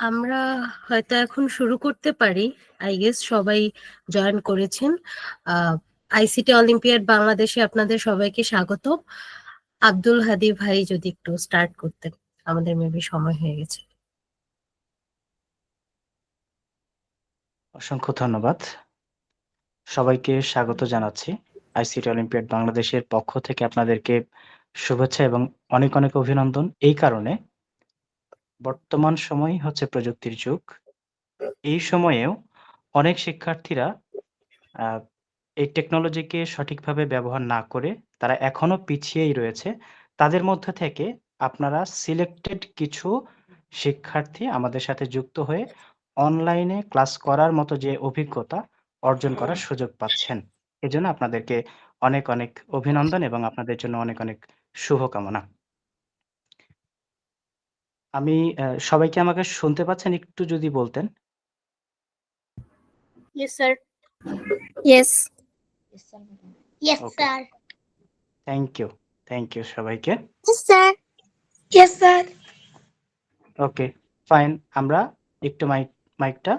আমরা হয়তো এখন শুরু করতে পারি। আই গেস সবাই জয়েন করেছেন। আইসিটি অলিম্পিয়াড বাংলাদেশে আপনাদের সবাইকে স্বাগত। আব্দুল হাদি ভাই যদি একটু স্টার্ট করতেন, আমাদের মেবি সময় হয়ে গেছে। অসংখ্য ধন্যবাদ। সবাইকে স্বাগত জানাচ্ছি। আইসিটি অলিম্পিয়াড বাংলাদেশের পক্ষ থেকে আপনাদেরকে শুভেচ্ছা এবং অনেক অনেক অভিনন্দন। এই কারণে বর্তমান সময় হচ্ছে প্রযুক্তির যুগ। এই সময়েও অনেক শিক্ষার্থীরা আহ, এই টেকনোলজিকে সঠিকভাবে ব্যবহার না করে তারা এখনো পিছিয়েই রয়েছে। তাদের মধ্যে থেকে আপনারা সিলেক্টেড কিছু শিক্ষার্থী আমাদের সাথে যুক্ত হয়ে অনলাইনে ক্লাস করার মতো যে অভিজ্ঞতা অর্জন করার সুযোগ পাচ্ছেন। এজন্য আপনাদেরকে অনেক অনেক অভিনন্দন এবং আপনাদের জন্য অনেক অনেক শুভকামনা। আমি সবাইকে আমাকে শুনতে পাচ্ছেন? একটু যদি বলতেন। Yes, sir. Yes. Yes, okay, sir. Thank you সবাইকে। Yes, sir. Yes, sir. Okay, fine. আমরা একটু মাইকটা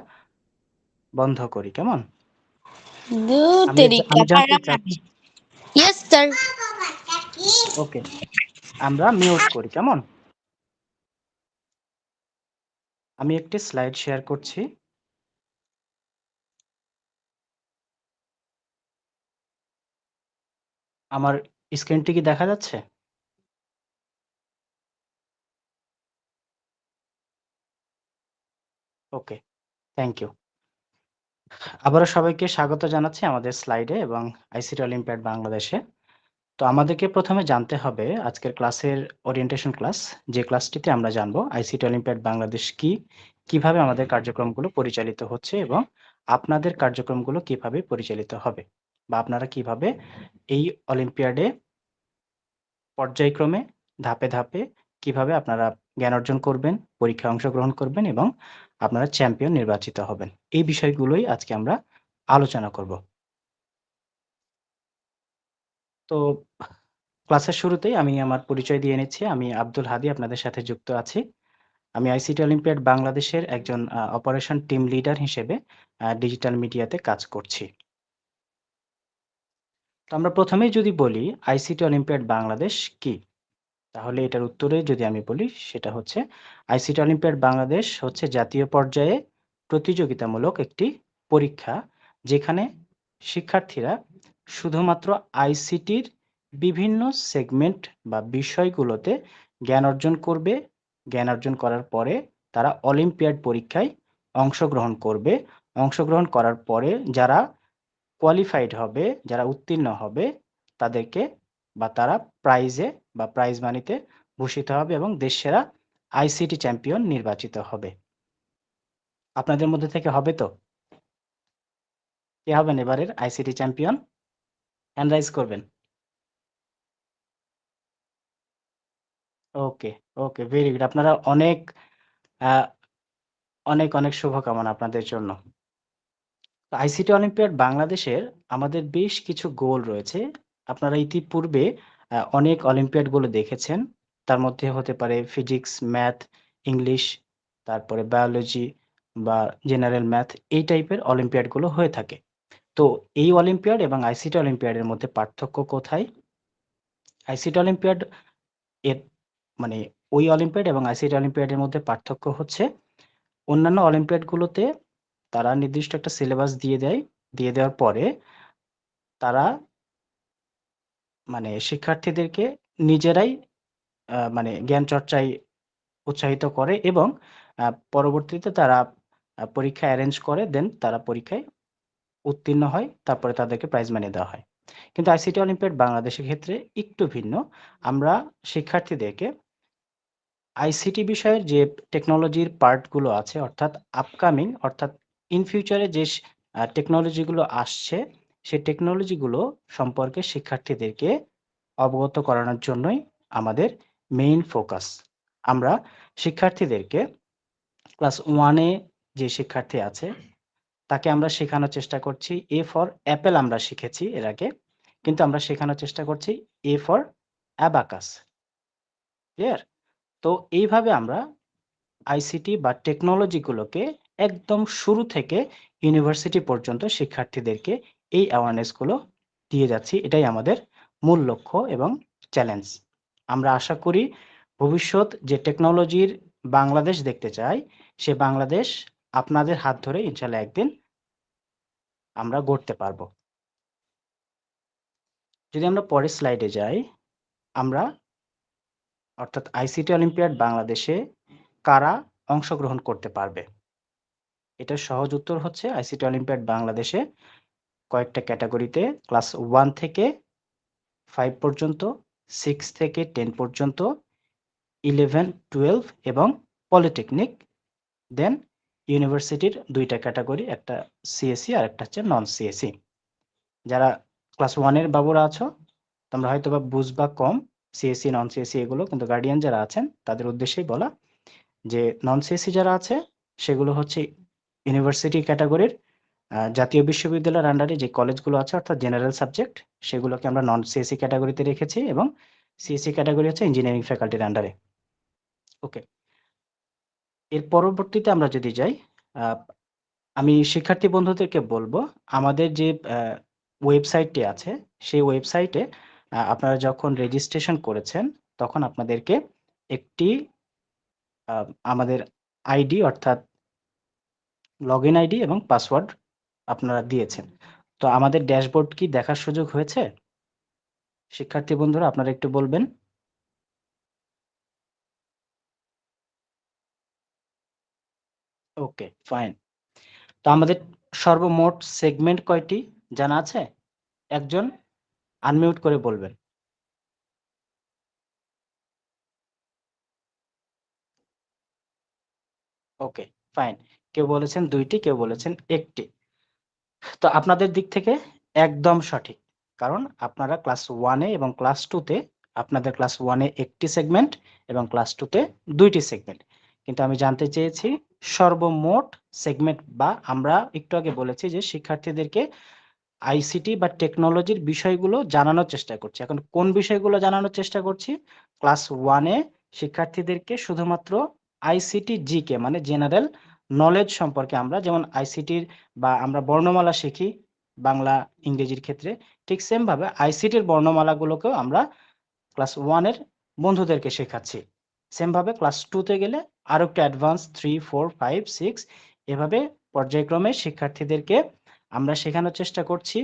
বন্ধ করি, কেমন? আমি আমি জানতে চাচ্ছি। Yes, sir. ওকে, আমরা মিউট করি, কেমন? আমি একটি স্লাইড শেয়ার করছি। আমার স্ক্রিনটি কি দেখা যাচ্ছে? ওকে, থ্যাংক ইউ। আবারও সবাইকে স্বাগত জানাচ্ছি আমাদের স্লাইডে এবং আইসিটি অলিম্পিয়াড বাংলাদেশে। তো আমাদেরকে প্রথমে জানতে হবে আজকের ক্লাসের ওরিয়েন্টেশন ক্লাস, যে ক্লাসটিতে আমরা জানবো আইসিটি অলিম্পিয়াড বাংলাদেশ কি, কিভাবে আমাদের কার্যক্রমগুলো পরিচালিত হচ্ছে এবং আপনাদের কার্যক্রমগুলো কিভাবে পরিচালিত হবে, বা আপনারা কিভাবে এই অলিম্পিয়াডে পর্যায়ক্রমে ধাপে ধাপে কিভাবে আপনারা জ্ঞান অর্জন করবেন, পরীক্ষায় অংশগ্রহণ করবেন এবং আপনারা চ্যাম্পিয়ন নির্বাচিত হবেন। এই বিষয়গুলোই আজকে আমরা আলোচনা করব। তো ক্লাসের শুরুতেই আমি আমার পরিচয় দিয়ে নিচ্ছি। আমি আব্দুল হাদি আপনাদের সাথে যুক্ত আছি। আমি আইসিটি অলিম্পিয়াড বাংলাদেশের একজন অপারেশন টিম লিডার হিসেবে ডিজিটাল মিডিয়াতে কাজ করছি। তো আমরা প্রথমেই যদি বলি আইসিটি অলিম্পিয়াড বাংলাদেশ কি, তাহলে এটার উত্তরে যদি আমি বলি সেটা হচ্ছে আইসিটি অলিম্পিয়াড বাংলাদেশ হচ্ছে জাতীয় পর্যায়ে প্রতিযোগিতামূলক একটি পরীক্ষা, যেখানে শিক্ষার্থীরা শুধুমাত্র আইসিটির বিভিন্ন সেগমেন্ট বা বিষয়গুলোতে জ্ঞান অর্জন করবে। জ্ঞান অর্জন করার পরে তারা অলিম্পিয়াড পরীক্ষায় অংশগ্রহণ করবে। অংশগ্রহণ করার পরে যারা কোয়ালিফাইড হবে, যারা উত্তীর্ণ হবে, তাদেরকে বা তারা প্রাইজে বা প্রাইজ মানিতে ভূষিত হবে এবং দেশসেরা আইসিটি চ্যাম্পিয়ন নির্বাচিত হবে। আপনাদের মধ্যে থেকে হবে তো? কে হবেন এবারের আইসিটি চ্যাম্পিয়ন? হ্যান্ড রাইজ করবেন। ওকে, ওকে, ভেরি গুড। আপনারা অনেক আহ, অনেক অনেক শুভকামনা আপনাদের জন্য। আইসিটি অলিম্পিয়াড বাংলাদেশের আমাদের বেশ কিছু গোল রয়েছে। আপনারা ইতিপূর্বে অনেক অলিম্পিয়াড গুলো দেখেছেন। তার মধ্যে হতে পারে ফিজিক্স, ম্যাথ, ইংলিশ, তারপরে বায়োলজি বা জেনারেল ম্যাথ, এই টাইপের অলিম্পিয়াড গুলো হয়ে থাকে। তো এই অলিম্পিয়াড এবং আইসিটি অলিম্পিয়াডের মধ্যে পার্থক্য কোথায়? আইসিটি অলিম্পিয়াড এর মানে ওই অলিম্পিয়াড এবং আইসিটি অলিম্পিয়াডের মধ্যে পার্থক্য হচ্ছে অন্যান্য অলিম্পিয়াড গুলোতে তারা নির্দিষ্ট একটা সিলেবাস দিয়ে দেয়। দিয়ে দেওয়ার পরে তারা শিক্ষার্থীদেরকে নিজেরাই জ্ঞান চর্চায় উৎসাহিত করে এবং পরবর্তীতে তারা পরীক্ষা অ্যারেঞ্জ করে, দেন তারা পরীক্ষায় উত্তীর্ণ হয়, তারপরে তাদেরকে প্রাইজ মানি দেওয়া হয়। কিন্তু আইসিটি অলিম্পিয়াড বাংলাদেশের ক্ষেত্রে একটু ভিন্ন। আমরা শিক্ষার্থীদেরকে আইসিটি বিষয়ের যে টেকনোলজির পার্টগুলো আছে, অর্থাৎ আপকামিং, অর্থাৎ ইন ফিউচারে যে টেকনোলজিগুলো আসছে, সেই টেকনোলজিগুলো সম্পর্কে শিক্ষার্থীদেরকে অবগত করানোর জন্যই আমাদের মেইন ফোকাস। আমরা শিক্ষার্থীদেরকে ক্লাস 1 এ যে শিক্ষার্থী আছে তাকে আমরা শেখানোর চেষ্টা করছি এ ফর অ্যাপেল, আমরা শিখেছি এর আগে, কিন্তু আমরা শেখানোর চেষ্টা করছি এ ফর অ্যাবাকাস। ক্লিয়ার? তো এইভাবে আমরা আইসিটি বা টেকনোলজিগুলোকে একদম শুরু থেকে ইউনিভার্সিটি পর্যন্ত শিক্ষার্থীদেরকে এই অ্যাওয়ারনেসগুলো দিয়ে যাচ্ছি। এটাই আমাদের মূল লক্ষ্য এবং চ্যালেঞ্জ। আমরা আশা করি ভবিষ্যৎ যে টেকনোলজির বাংলাদেশ দেখতে চাই, সে বাংলাদেশ আপনাদের হাত ধরে ইনশাল্লাহ একদিন আমরা গড়তে পারবো। যদি আমরা পরের স্লাইডে যাই, আমরা অর্থাৎ আইসিটি অলিম্পিয়াড বাংলাদেশে কারা অংশগ্রহণ করতে পারবে? এটার সহজ উত্তর হচ্ছে আইসিটি অলিম্পিয়াড বাংলাদেশে কয়েকটা ক্যাটাগরিতে ক্লাস 1 থেকে 5 পর্যন্ত, 6 থেকে 10 পর্যন্ত, 11, 12 এবং পলিটেকনিক, দেন ইউনিভার্সিটির 2টা ক্যাটাগরি, একটা সিএসসি আর একটা হচ্ছে নন সিএসসি। যারা ক্লাস 1 এর বাবুরা আছো, তোমরা হয়তো বা বুঝবা কম সিএসসি নন সিএসসি এগুলো, কিন্তু গার্ডিয়ান যারা আছেন তাদের উদ্দেশ্যেই বলা যে নন সিএসসি যারা আছে সেগুলো হচ্ছে ইউনিভার্সিটি ক্যাটাগরির জাতীয় বিশ্ববিদ্যালয়ের আন্ডারে যে কলেজগুলো আছে অর্থাৎ জেনারেল সাবজেক্ট, সেগুলোকে আমরা নন সিএসসি ক্যাটাগরিতে রেখেছি এবং সিএসসি ক্যাটাগরি হচ্ছে ইঞ্জিনিয়ারিং ফ্যাকাল্টির আন্ডারে। ওকে, এর পরবর্তীতে আমরা যদি যাই, আমি শিক্ষার্থী বন্ধুদেরকে বলবো আমাদের যে ওয়েবসাইটটি আছে সেই ওয়েবসাইটে আপনারা যখন রেজিস্ট্রেশন করেছেন তখন আপনাদেরকে একটি আমাদের আইডি অর্থাৎ লগ ইন আইডি এবং পাসওয়ার্ড আপনারা দিয়েছেন। তো আমাদের ড্যাশবোর্ড কি দেখার সুযোগ হয়েছে? শিক্ষার্থী বন্ধুরা আপনারা একটু বলবেন। ওকে, ফাইন। তো আমাদের সর্বমোট সেগমেন্ট কয়টি জানা আছে? একজন আনমিউট করে বলবেন। ওকে, ফাইন। কেউ বলেছেন 2টি, কেউ বলেছেন 1টি। তো আপনাদের দিক থেকে একদম সঠিক, কারণ আপনারা ক্লাস 1 এ এবং ক্লাস 2 তে আপনাদের ক্লাস 1 এ 1টি সেগমেন্ট এবং ক্লাস 2 তে 2টি সেগমেন্ট। কিন্তু আমি জানতে চেয়েছি সর্বমোট সেগমেন্ট, বা আমরা একটু আগে বলেছি যে শিক্ষার্থীদেরকে আইসিটি বা টেকনোলজির বিষয়গুলো জানানোর চেষ্টা করছি। এখন কোন বিষয়গুলো জানানোর চেষ্টা করছি? ক্লাস 1 এ শিক্ষার্থীদেরকে শুধুমাত্র আইসিটি জিকে মানে জেনারেল নলেজ সম্পর্কে, আমরা যেমন আইসিটির বা আমরা বর্ণমালা শিখি বাংলা ইংরেজির ক্ষেত্রে, ঠিক সেম ভাবে আইসিটির বর্ণমালাগুলোকেও আমরা ক্লাস 1 এর বন্ধুদেরকে শেখাচ্ছি। সেম ভাবে ক্লাস 2 তে গেলে আরো একটু অ্যাডভান্স 3, 4, 5, 6 এভাবে পর্যায়ক্রমে শিক্ষার্থীদেরকে আমরা শেখানোর চেষ্টা করছি।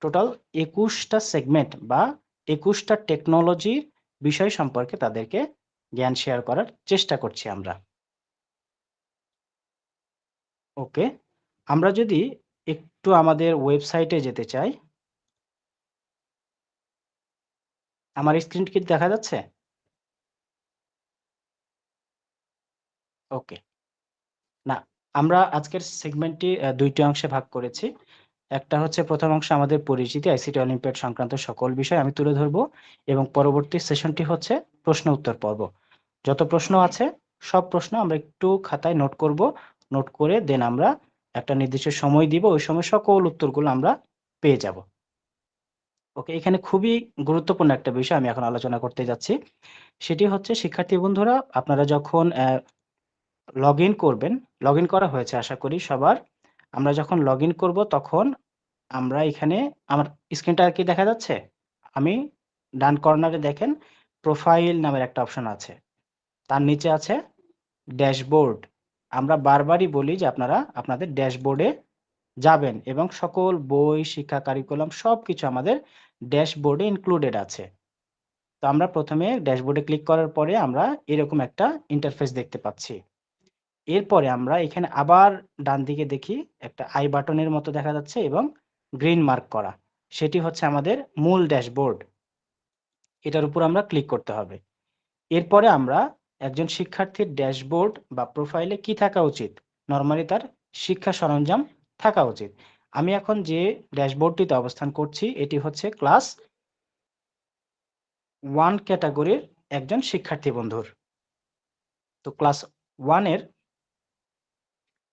টোটাল 21টা সেগমেন্ট বা 21টা টেকনোলজির বিষয় সম্পর্কে তাদেরকে জ্ঞান শেয়ার করার চেষ্টা করছি আমরা। ওকে, আমরা যদি একটু আমাদের ওয়েবসাইটে যেতে চাই, আমার স্ক্রিন কি দেখা যাচ্ছে? ওকে, না, আমরা আজকের সেগমেন্টটি 2টি অংশে ভাগ করেছি। একটা হচ্ছে প্রথম অংশ আমাদের পরিচিতি আইসিটি অলিম্পিয়াড সংক্রান্ত সকল বিষয় আমি তুলে ধরবো, এবং পরবর্তী সেশনটি হচ্ছে প্রশ্ন উত্তর পর্ব। যত প্রশ্ন আছে সব প্রশ্ন আমরা একটু খাতায় নোট করব, নোট করে দেন আমরা একটা নির্দিষ্ট সময় দিব, ওই সময় সকল উত্তরগুলো আমরা পেয়ে যাব। ওকে, এখানে খুবই গুরুত্বপূর্ণ একটা বিষয় আমি এখন আলোচনা করতে যাচ্ছি। সেটি হচ্ছে শিক্ষার্থী বন্ধুরা, আপনারা যখন লগ ইন করবেন, লগ ইন করা হয়েছে আশা করি সবার। আমরা যখন লগ ইন করবো তখন আমরা এখানে, আমার স্ক্রিনটা কি দেখা যাচ্ছে? আমি ডান কর্নারে দেখেন প্রোফাইল নামের একটা অপশন আছে, তার নিচে আছে ড্যাশবোর্ড। আমরা বারবারই বলি যে আপনারা আপনাদের ড্যাশবোর্ডে যাবেন এবং সকল বই, শিক্ষা কারিকুলাম সবকিছু আমাদের ড্যাশবোর্ডে ইনক্লুডেড আছে। তো আমরা প্রথমে ড্যাশবোর্ডে ক্লিক করার পরে আমরা এরকম একটা ইন্টারফেস দেখতে পাচ্ছি। এরপরে আমরা এখানে আবার ডান দিকে দেখি একটা আই বাটনের মতো দেখা যাচ্ছে এবং গ্রিন মার্ক করা, সেটি হচ্ছে আমাদের মূল ড্যাশবোর্ড। এটার উপর আমরা ক্লিক করতে হবে। এরপরে আমরা একজন শিক্ষার্থীর ড্যাশবোর্ড বা প্রোফাইলে কি থাকা উচিত? নরমালি তার শিক্ষা সরঞ্জাম থাকা উচিত। আমি এখন যে ড্যাশবোর্ডটিতে অবস্থান করছি এটি হচ্ছে ক্লাস 1 ক্যাটাগরির একজন শিক্ষার্থী বন্ধুর। তো ক্লাস 1 এর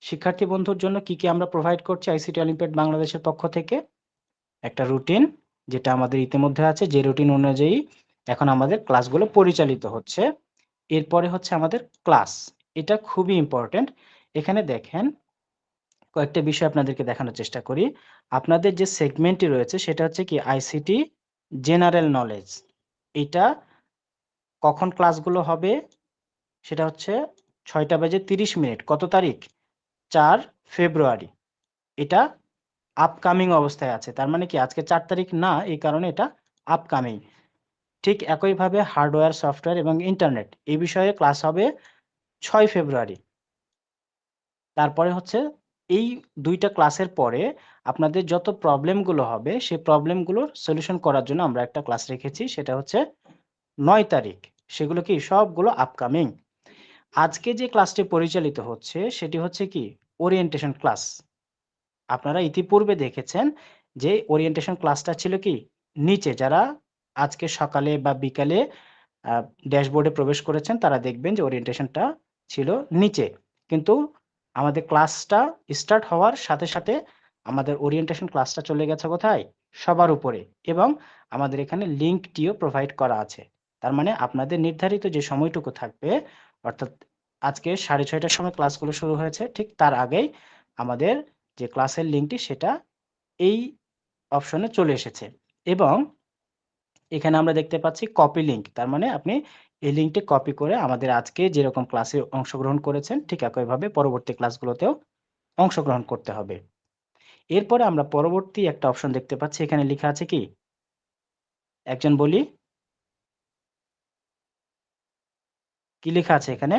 শিক্ষার্থী বন্ধুর জন্য কি কি আমরা প্রোভাইড করছি আইসিটি অলিম্পিয়াড বাংলাদেশের পক্ষ থেকে? একটা রুটিন যেটা আমাদের ইতিমধ্যে আছে, যে রুটিন অনুযায়ী এখন আমাদের ক্লাসগুলো পরিচালিত হচ্ছে। এরপরে হচ্ছে আমাদের ক্লাস, এটা খুবই ইম্পর্টেন্ট। এখানে দেখেন কয়েকটা বিষয় আপনাদেরকে দেখানোর চেষ্টা করি। আপনাদের যে সেগমেন্টটি রয়েছে সেটা হচ্ছে কি আইসিটি জেনারেল নলেজ। এটা কখন ক্লাসগুলো হবে? সেটা হচ্ছে ৬টা বেজে ৩০ মিনিট। কত তারিখ? ৪ ফেব্রুয়ারি। এটা আপকামিং অবস্থায় আছে। তার মানে কি আজকে ৪ তারিখ না, এই কারণে এটা আপকামিং। ঠিক একইভাবে হার্ডওয়্যার, সফটওয়্যার এবং ইন্টারনেট এই বিষয়ে ক্লাস হবে ৬ ফেব্রুয়ারি। তারপরে হচ্ছে এই ২টা ক্লাসের পরে আপনাদের যত প্রবলেমগুলো হবে সেই প্রবলেমগুলোর সলিউশন করার জন্য আমরা একটা ক্লাস রেখেছি, সেটা হচ্ছে ৯ তারিখ। সেগুলো কি সবগুলো আপকামিং। আজকে যে ক্লাসটি পরিচালিত হচ্ছে সেটি হচ্ছে কি ওরিয়েন্টেশন ক্লাস। আপনারা ইতিপূর্বে দেখেছেন যে ওরিয়েন্টেশন ক্লাসটা ছিল কি নিচে, যারা আজকে সকালে বা বিকালে ড্যাশবোর্ডে প্রবেশ করেছেন তারা দেখবেন যে ওরিয়েন্টেশনটা ছিল নিচে। কিন্তু আমাদের ক্লাসটা স্টার্ট হওয়ার সাথে সাথে আমাদের ওরিয়েন্টেশন ক্লাসটা চলে গেছে কোথায়? সবার উপরে। এবং আমাদের এখানে লিঙ্কটিও প্রোভাইড করা আছে। তার মানে আপনাদের নির্ধারিত যে সময়টুকু থাকবে, অর্থাৎ আজকে 6:30টার সময় ক্লাসগুলো শুরু হয়েছে, ঠিক তার আগেই আমাদের যে ক্লাসের লিঙ্কটি সেটা এই অপশনে চলে এসেছে। এবং এখানে আমরা দেখতে পাচ্ছি কপি লিঙ্ক। তার মানে আপনি এই লিঙ্কটি কপি করে আমাদের আজকে যেরকম ক্লাসে অংশগ্রহণ করেছেন ঠিক একইভাবে পরবর্তী ক্লাসগুলোতেও অংশগ্রহণ করতে হবে। এরপরে আমরা পরবর্তী একটা অপশন দেখতে পাচ্ছি, এখানে লেখা আছে কি? একজন বলি, কি লেখা আছে এখানে?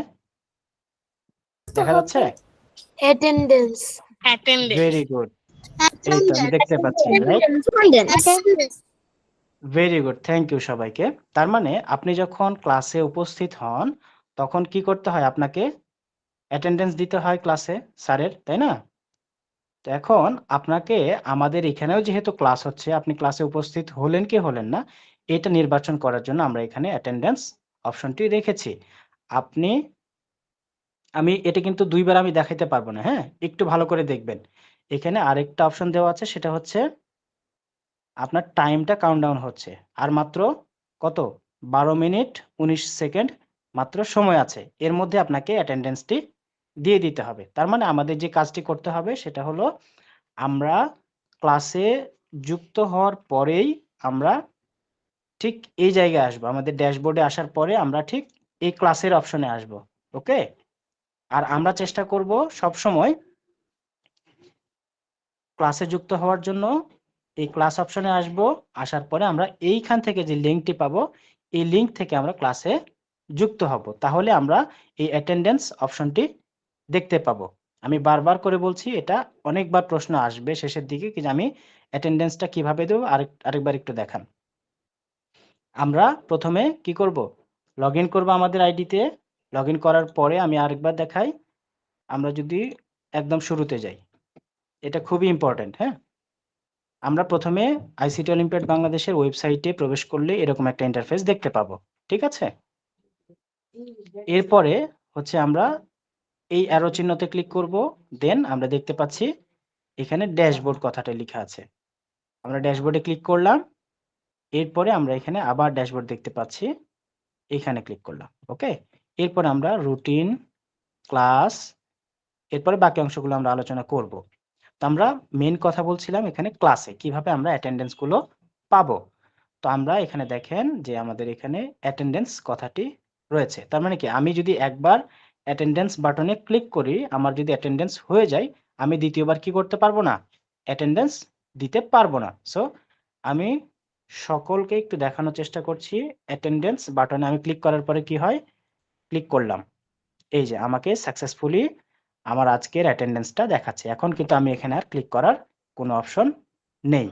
দেখা যাচ্ছে? Attendance. Very good. এই তো আমি দেখতে পাচ্ছি, right? Attendance. Very good, thank you সবাইকে। তার মানে আপনি যখন ক্লাসে উপস্থিত হন তখন কি করতে হয়? আপনাকে অ্যাটেন্ডেন্স দিতে হয় ক্লাসে স্যারের, তাই না? তো এখন আপনাকে আমাদের এখানেও যেহেতু ক্লাস হচ্ছে, আপনি ক্লাসে উপস্থিত হলেন কি হলেন না, এটা নির্বাচন করার জন্য আমরা এখানে অ্যাটেন্ডেন্স অপশনটি রেখেছি। আপনি আমি এটা কিন্তু ২ বার আমি দেখাইতে পারব না, হ্যাঁ? একটু ভালো করে দেখবেন। এখানে আরেকটা অপশন দেওয়া আছে, সেটা হচ্ছে আপনার টাইমটা কাউন্টডাউন হচ্ছে। আর মাত্র কত? ১২ মিনিট ১৯ সেকেন্ড মাত্র সময় আছে। এর মধ্যে আপনাকে অ্যাটেন্ডেন্সটি দিয়ে দিতে হবে। তার মানে আমাদের যে কাজটি করতে হবে সেটা হলো আমরা ক্লাসে যুক্ত হওয়ার পরেই আমরা ঠিক এই জায়গায় আসবো। আমাদের ড্যাশবোর্ডে আসার পরে আমরা ঠিক এই ক্লাসের অপশনে আসবো। ওকে? আর আমরা চেষ্টা করব সবসময় ক্লাসে যুক্ত হওয়ার জন্য এই ক্লাস অপশনে আসবো। আসার পরে আমরা এইখান থেকে যে লিঙ্কটি পাবো, এই লিঙ্ক থেকে আমরা ক্লাসে যুক্ত হব। তাহলে আমরা এই অ্যাটেন্ডেন্স অপশনটি দেখতে পাবো। আমি বারবার করে বলছি, এটা অনেকবার প্রশ্ন আসবে শেষের দিকে যে আমি অ্যাটেন্ডেন্সটা কিভাবে দেব আরেকবার একটু দেখান। আমরা প্রথমে কি করব? লগইন করব আমাদের আইডিতে। লগইন করার পরে আমি আরেকবার দেখাই। আমরা যদি একদম শুরুতে যাই, এটা খুবই ইম্পর্টেন্ট, হ্যাঁ? আমরা প্রথমে আইসিটি অলিম্পিয়াড বাংলাদেশের ওয়েবসাইটে প্রবেশ করলে এরকম একটা ইন্টারফেস দেখতে পাবো। ঠিক আছে? এরপরে হচ্ছে আমরা এই অ্যারো চিহ্নতে ক্লিক করব। দেন আমরা দেখতে পাচ্ছি এখানে ড্যাশবোর্ড কথাটা লেখা আছে। আমরা ড্যাশবোর্ডে ক্লিক করলাম। এরপরে আমরা এখানে আবার ড্যাশবোর্ড দেখতে পাচ্ছি। এখানে ক্লিক করলাম। ওকে? এরপরে আমরা রুটিন, ক্লাস, এরপরে বাকি অংশগুলো আমরা আলোচনা করব। তো আমরা মেইন কথা বলছিলাম এখানে ক্লাসে কিভাবে আমরা অ্যাটেন্ডেন্স গুলো পাবো। তো আমরা এখানে দেখেন যে আমাদের এখানে অ্যাটেন্ডেন্স কথাটি রয়েছে। তার মানে কি আমি যদি একবার অ্যাটেন্ডেন্স বাটনে ক্লিক করি, আমার যদি অ্যাটেন্ডেন্স হয়ে যায়, আমি দ্বিতীয়বার কি করতে পারবো না? অ্যাটেন্ডেন্স দিতে পারবো না। সো আমি সকলকে একটু দেখানোর চেষ্টা করছি। অ্যাটেন্ডেন্স বাটনে আমি ক্লিক করার পরে কি হয়? ক্লিক করলাম। এই যে আমাকে সাকসেসফুলি আমার আজকের অ্যাটেন্ডেন্সটা দেখাচ্ছে। এখন কিন্তু আমি এখানে আর ক্লিক করার কোনো অপশন নেই।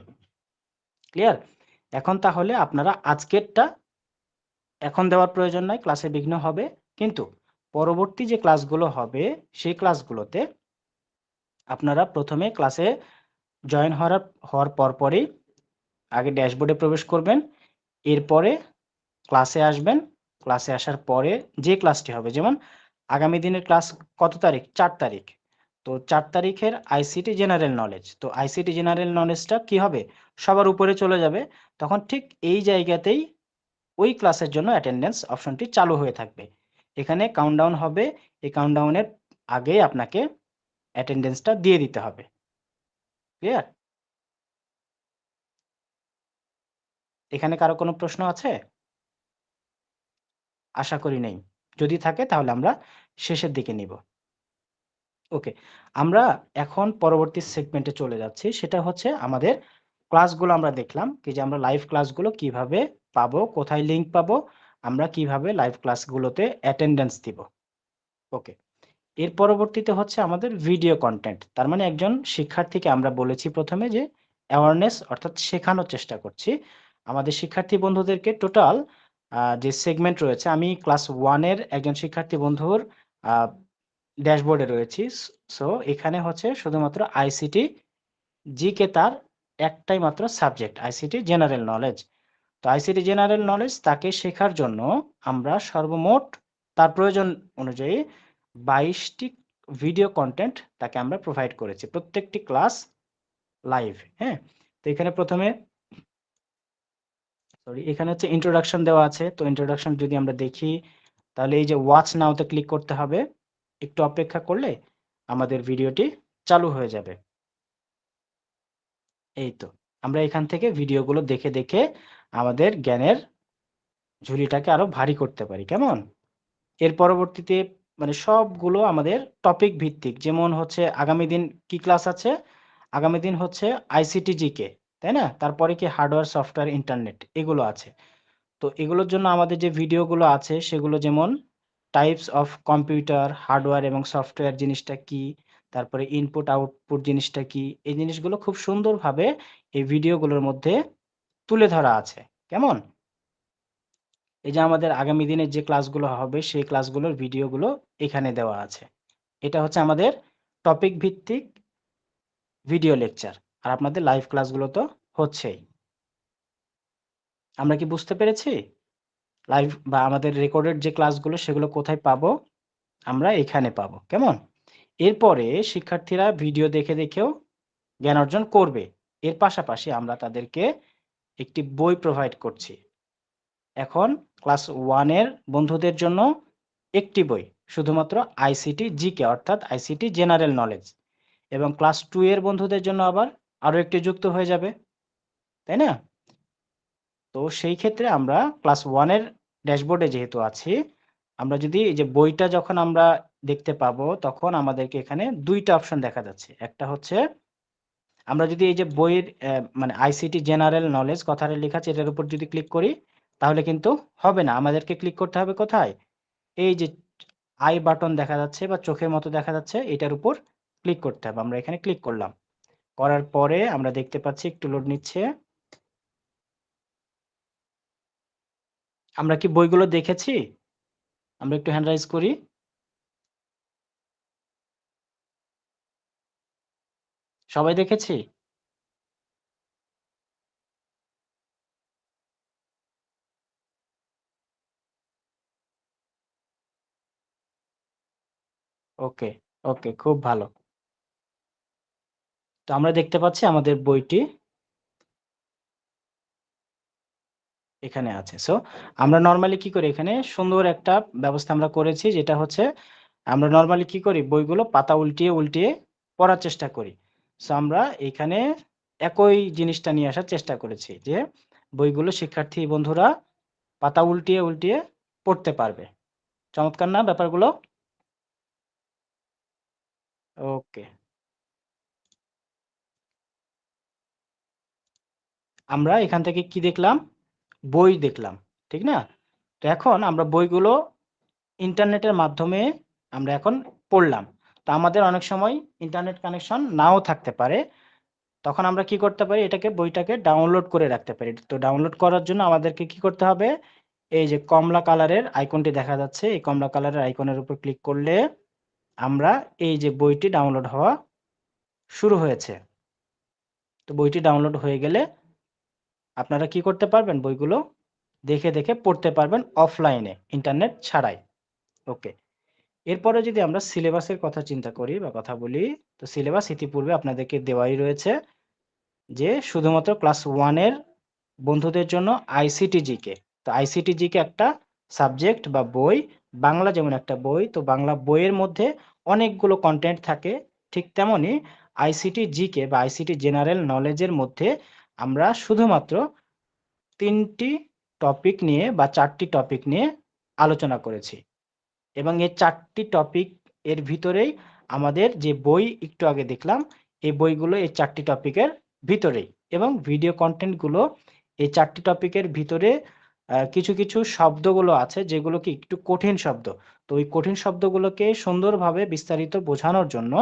ক্লিয়ার? এখন তাহলে আপনারা আজকেরটা এখন দেওয়ার প্রয়োজন নাই, ক্লাসে বিঘ্ন হবে। কিন্তু পরবর্তী যে ক্লাসগুলো হবে সেই ক্লাসগুলোতে আপনারা প্রথমে ক্লাসে জয়েন হওয়ার পরপরই আগে ড্যাশবোর্ডে প্রবেশ করবেন। এরপরে ক্লাসে আসবেন। ক্লাসে আসার পরে যে ক্লাসটি হবে, যেমন আগামী দিনের ক্লাস কত তারিখ? ৪ তারিখ। তো ৪ তারিখের আইসিটি জেনারেল নলেজ। তো আইসিটি জেনারেল নলেজটা কি হবে? সবার উপরে চলে যাবে। তখন ঠিক এই জায়গাতেই ওই ক্লাসের জন্য অ্যাটেন্ডেন্স অপশনটি চালু হয়ে থাকবে। এখানে কাউন্টডাউন হবে, এই কাউন্টডাউনের আগেই আপনাকে অ্যাটেন্ডেন্সটা দিয়ে দিতে হবে। ক্লিয়ার? এখানে কারো কোনো প্রশ্ন আছে? আশা করি নেই। যদি থাকে তাহলে আমরা শেষের দিকে নিব। ওকে। আমরা এখন পরবর্তী সেগমেন্টে চলে যাচ্ছি। সেটা হচ্ছে আমাদের ক্লাসগুলো আমরা দেখলাম কি যে আমরা লাইভ ক্লাসগুলো কিভাবে পাবো, কোথায় লিংক পাবো, আমরা কিভাবে লাইভ ক্লাসগুলোতে অ্যাটেন্ডেন্স দিব। ওকে। এর পরবর্তীতে হচ্ছে আমাদের ভিডিও কনটেন্ট। তার মানে একজন শিক্ষার্থীকে আমরা বলেছি প্রথমে যে অ্যাওয়ারনেস অর্থাৎ শেখানোর চেষ্টা করছি। আমাদের শিক্ষার্থী বন্ধুদেরকে টোটাল যে সেগমেন্ট রয়েছে, আমি ক্লাস 1 এর একজন শিক্ষার্থী বন্ধুর আ ড্যাশবোর্ডে রয়েছি। সো এখানে হচ্ছে শুধুমাত্র আইসিটি জিকে তার একটাই মাত্র সাবজেক্ট, আইসিটি জেনারেল নলেজ। তো আইসিটি জেনারেল নলেজ তাকে শেখার জন্য আমরা সর্বমোট তার প্রয়োজন অনুযায়ী 22টি ভিডিও কনটেন্ট তাকে আমরা প্রোভাইড করেছি। প্রত্যেকটি ক্লাস লাইভ, হ্যাঁ? তো এখানে প্রথমে এখানে হচ্ছে ইন্ট্রোডাকশন দেওয়া আছে। তো ইন্ট্রোডাকশন যদি আমরা দেখি তাহলে এই যে ওয়াচ নাও তে ক্লিক করতে হবে। একটু অপেক্ষা করলে আমাদের ভিডিওটি চালু হয়ে যাবে। এই তো। আমরা এখান থেকে ভিডিওগুলো দেখে, দেখে আমাদের জ্ঞানের ঝুলিটাকে আরো ভারী করতে পারি। কেমন? এর পরবর্তীতে মানে সবগুলো আমাদের টপিক ভিত্তিক। যেমন হচ্ছে আগামী দিন কি ক্লাস আছে? আগামী দিন হচ্ছে আইসিটি জিকে, তাই না? তারপরে কি হার্ডওয়্যার, সফটওয়্যার, ইন্টারনেট এগুলো আছে। তো এগুলোর জন্য আমাদের যে ভিডিওগুলো আছে সেগুলো যেমন টাইপস অফ কম্পিউটার, হার্ডওয়্যার এবং সফটওয়্যার জিনিসটা কি? তারপরে ইনপুট আউটপুট জিনিসটা কি? এই জিনিসগুলো খুব সুন্দরভাবে এই ভিডিওগুলোর মধ্যে তুলে ধরা আছে। কেমন? এই যে আমাদের আগামী দিনের যে ক্লাসগুলো হবে সেই ক্লাসগুলোর ভিডিওগুলো এখানে দেওয়া আছে। এটা হচ্ছে আমাদের টপিক ভিত্তিক ভিডিও লেকচার। আর আপনাদের লাইভ ক্লাসগুলো তো হচ্ছেই। আমরা কি বুঝতে পেরেছি? লাইভ বা আমাদের রেকর্ডেড যে ক্লাসগুলো সেগুলো কোথায় পাবো? আমরা এখানে পাবো। কেমন? এরপরে শিক্ষার্থীরা ভিডিও দেখে, দেখেও জ্ঞান অর্জন করবে। এর পাশাপাশি আমরা তাদেরকে একটি বই প্রোভাইড করছি। এখন ক্লাস 1 এর বন্ধুদের জন্য একটি বই, শুধুমাত্র আইসিটি জিকে অর্থাৎ আইসিটি জেনারেল নলেজ, এবং ক্লাস 2 এর বন্ধুদের জন্য আবার আরো একটি যুক্ত হয়ে যাবে, তাই না? তো সেই ক্ষেত্রে আমরা ক্লাস 1 এর ড্যাশবোর্ডে যেহেতু আছি, আমরা যদি এই যে বইটা যখন আমরা দেখতে পাবো তখন আমাদেরকে এখানে ২ টা অপশন দেখা যাচ্ছে। একটা হচ্ছে আমরা যদি এই যে বইয়ের মানে আইসিটি জেনারেল নলেজ কথাটা লেখা আছে এটার উপর যদি ক্লিক করি তাহলে কিন্তু হবে না। আমাদেরকে ক্লিক করতে হবে কোথায়? এই যে আই বাটন দেখা যাচ্ছে বা চোখের মতো দেখা যাচ্ছে এটার উপর ক্লিক করতে হবে। আমরা এখানে ক্লিক করলাম। করার পরে আমরা দেখতে পাচ্ছি একটু লোড নিচ্ছে। আমরা কি বইগুলো দেখেছি? আমরা একটু হ্যান্ড রাইজ করি। সবাই দেখেছি? ওকে, ওকে, খুব ভালো। তো আমরা দেখতে পাচ্ছি আমাদের বইটি এখানে আছে। সো আমরা নরমালি কি করি এখানে সুন্দর একটা ব্যবস্থা আমরা করেছি যেটা হচ্ছে আমরা নরমালি কি করি বইগুলো পাতা উল্টিয়ে, উল্টিয়ে পড়ার চেষ্টা করি। সো আমরা এখানে একই জিনিসটা নিয়ে আসার চেষ্টা করেছি যে বইগুলো শিক্ষার্থী বন্ধুরা পাতা উল্টিয়ে, উল্টিয়ে পড়তে পারবে। চমৎকার না ব্যাপারগুলো? ওকে। আমরা এখান থেকে কি দেখলাম? বই দেখলাম। ঠিক না? তো এখন আমরা বইগুলো ইন্টারনেটের মাধ্যমে আমরা এখন পড়লাম। তো আমাদের অনেক সময় ইন্টারনেট কানেকশন নাও থাকতে পারে। তখন আমরা কি করতে পারি? বইটাকে ডাউনলোড করে রাখতে পারি। তো ডাউনলোড করার জন্য আমাদেরকে কি করতে হবে? এই যে কমলা কালারের আইকনটি দেখা যাচ্ছে, এই কমলা কালারের আইকনের উপর ক্লিক করলে আমরা এই যে বইটি ডাউনলোড হওয়া শুরু হয়েছে। তো বইটি ডাউনলোড হয়ে গেলে আপনারা কি করতে পারবেন? বইগুলো দেখে, দেখে পড়তে পারবেন অফলাইনে, ইন্টারনেট ছাড়াই। ওকে। এরপরে যদি আমরা সিলেবাসের কথা চিন্তা করি বা কথা বলি, তো সিলেবাস ইতিপূর্বে আপনাদেরকে দেওয়াই রয়েছে যে শুধুমাত্র ক্লাস 1 এর বন্ধুদের জন্য আইসিটি জিকে। তো আইসিটি জিকে একটা সাবজেক্ট বা বই বাংলা যেমন একটা বই, তো বাংলা বইয়ের মধ্যে অনেকগুলো কন্টেন্ট থাকে, ঠিক তেমনি আইসিটি জিকে বা আইসিটি জেনারেল নলেজের মধ্যে আমরা শুধুমাত্র 3টি টপিক নিয়ে বা 4টি টপিক নিয়ে আলোচনা করেছি এবং এই 4টি টপিক এর ভিতরেই আমাদের যে বই একটু আগে দেখলাম, এই বইগুলো এই 4টি টপিকের ভিতরেই এবং ভিডিও কন্টেন্টগুলো এই 4টি টপিকের ভিতরে কিছু, কিছু শব্দগুলো আছে যেগুলো কি একটু কঠিন শব্দ। তো ওই কঠিন শব্দগুলোকে সুন্দরভাবে বিস্তারিত বোঝানোর জন্য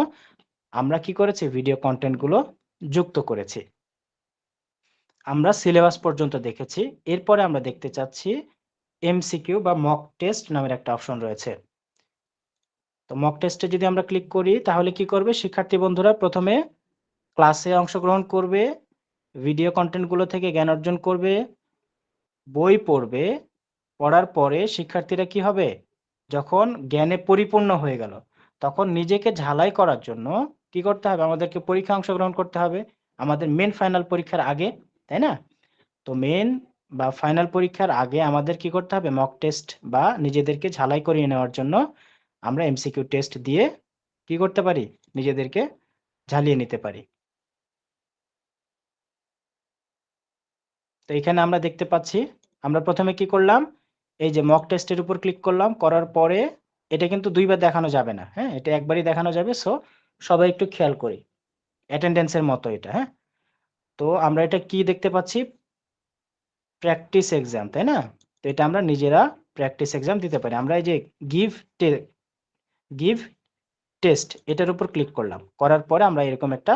আমরা কি করেছি? ভিডিও কন্টেন্টগুলো যুক্ত করেছি। আমরা সিলেবাস পর্যন্ত দেখেছি। এরপরে আমরা দেখতে চাচ্ছি এমসিকিউ বা মক টেস্ট নামের একটা অপশন রয়েছে। তো মক টেস্টে যদি আমরা ক্লিক করি তাহলে কি করবে? শিক্ষার্থী বন্ধুরা প্রথমে ক্লাসে অংশগ্রহণ করবে, ভিডিও কন্টেন্টগুলো থেকে জ্ঞান অর্জন করবে, বই পড়বে, পড়ার পরে শিক্ষার্থীরা কি হবে? যখন জ্ঞানে পরিপূর্ণ হয়ে গেল, তখন নিজেকে ঝালাই করার জন্য কি করতে হবে? আমাদেরকে পরীক্ষায় অংশগ্রহণ করতে হবে। আমাদের মেন ফাইনাল পরীক্ষার আগে, তাই না? তো মেন বা ফাইনাল পরীক্ষার আগে আমাদের কি করতে হবে? মক টেস্ট বা নিজেদেরকে ঝালাই করিয়ে নেওয়ার জন্য আমরা এমসিকিউ টেস্ট দিয়ে কি করতে পারি? নিজেদেরকে ঝালিয়ে নিতে পারি। তো এখানে আমরা দেখতে পাচ্ছি, আমরা প্রথমে কি করলাম? এই যে মক টেস্টের উপর ক্লিক করলাম, করার পরে এটা কিন্তু 2 বার দেখানো যাবে না, হ্যাঁ? এটা একবারই দেখানো যাবে। সো সবাই একটু খেয়াল করি। অ্যাটেন্ডেন্সের মতো এটা, হ্যাঁ? তো আমরা এটা কি দেখতে পাচ্ছি? প্র্যাকটিস এক্সাম, তাই না? তো এটা আমরা নিজেরা প্র্যাকটিস এক্সাম দিতে পারি। আমরা এই যে গিভ টেস্ট এটার উপর ক্লিক করলাম। করার পরে আমরা এরকম একটা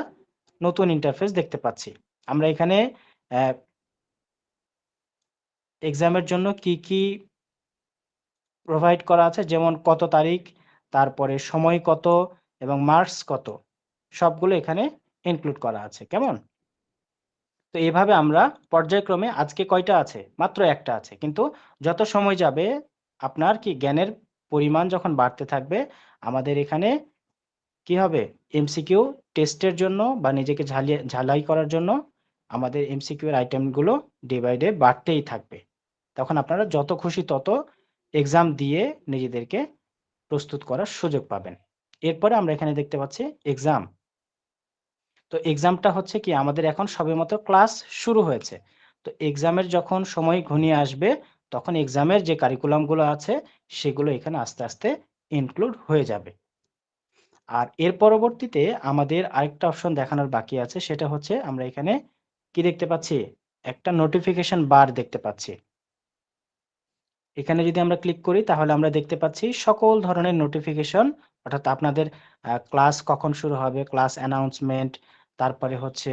নতুন ইন্টারফেস দেখতে পাচ্ছি। আমরা এখানে এক্সামের জন্য কি, কি প্রোভাইড করা আছে, যেমন কত তারিখ, তারপরে সময় কত এবং মার্কস কত, সবগুলো এখানে ইনক্লুড করা আছে। কেমন? তো এভাবে আমরা পর্যায়ক্রমে আজকে কয়টা আছে? মাত্র একটা আছে। কিন্তু যত সময় যাবে আপনার কি জ্ঞানের পরিমাণ যখন বাড়তে থাকবে, আমাদের এখানে কি হবে? এমসিকিউ টেস্টের জন্য বা নিজেকে ঝালাই করার জন্য আমাদের এমসিকিউ এর আইটেমগুলো ডে বাই ডে বাড়তেই থাকবে। তখন আপনারা যত খুশি তত এক্সাম দিয়ে নিজেদেরকে প্রস্তুত করার সুযোগ পাবেন। এরপরে আমরা এখানে দেখতে পাচ্ছি এক্সাম। তো এক্সামটা হচ্ছে কি আমাদের এখন সবেমাত্র ক্লাস শুরু হয়েছে। তো এক্সামের যখন সময় ঘনিয়ে আসবে তখন এক্সামের যে কারিকুলামগুলো আছে সেগুলো এখানে আস্তে, আস্তে ইনক্লুড হয়ে যাবে। আর এর পরবর্তীতে আমাদের আরেকটা অপশন দেখানোর বাকি আছে, সেটা হচ্ছে আমরা এখানে কি দেখতে পাচ্ছি? একটা নোটিফিকেশন বার দেখতে পাচ্ছি। এখানে যদি আমরা ক্লিক করি তাহলে আমরা দেখতে পাচ্ছি সকল ধরনের নোটিফিকেশন, অর্থাৎ আপনাদের ক্লাস কখন শুরু হবে, ক্লাস অ্যানাউন্সমেন্ট, তারপরে হচ্ছে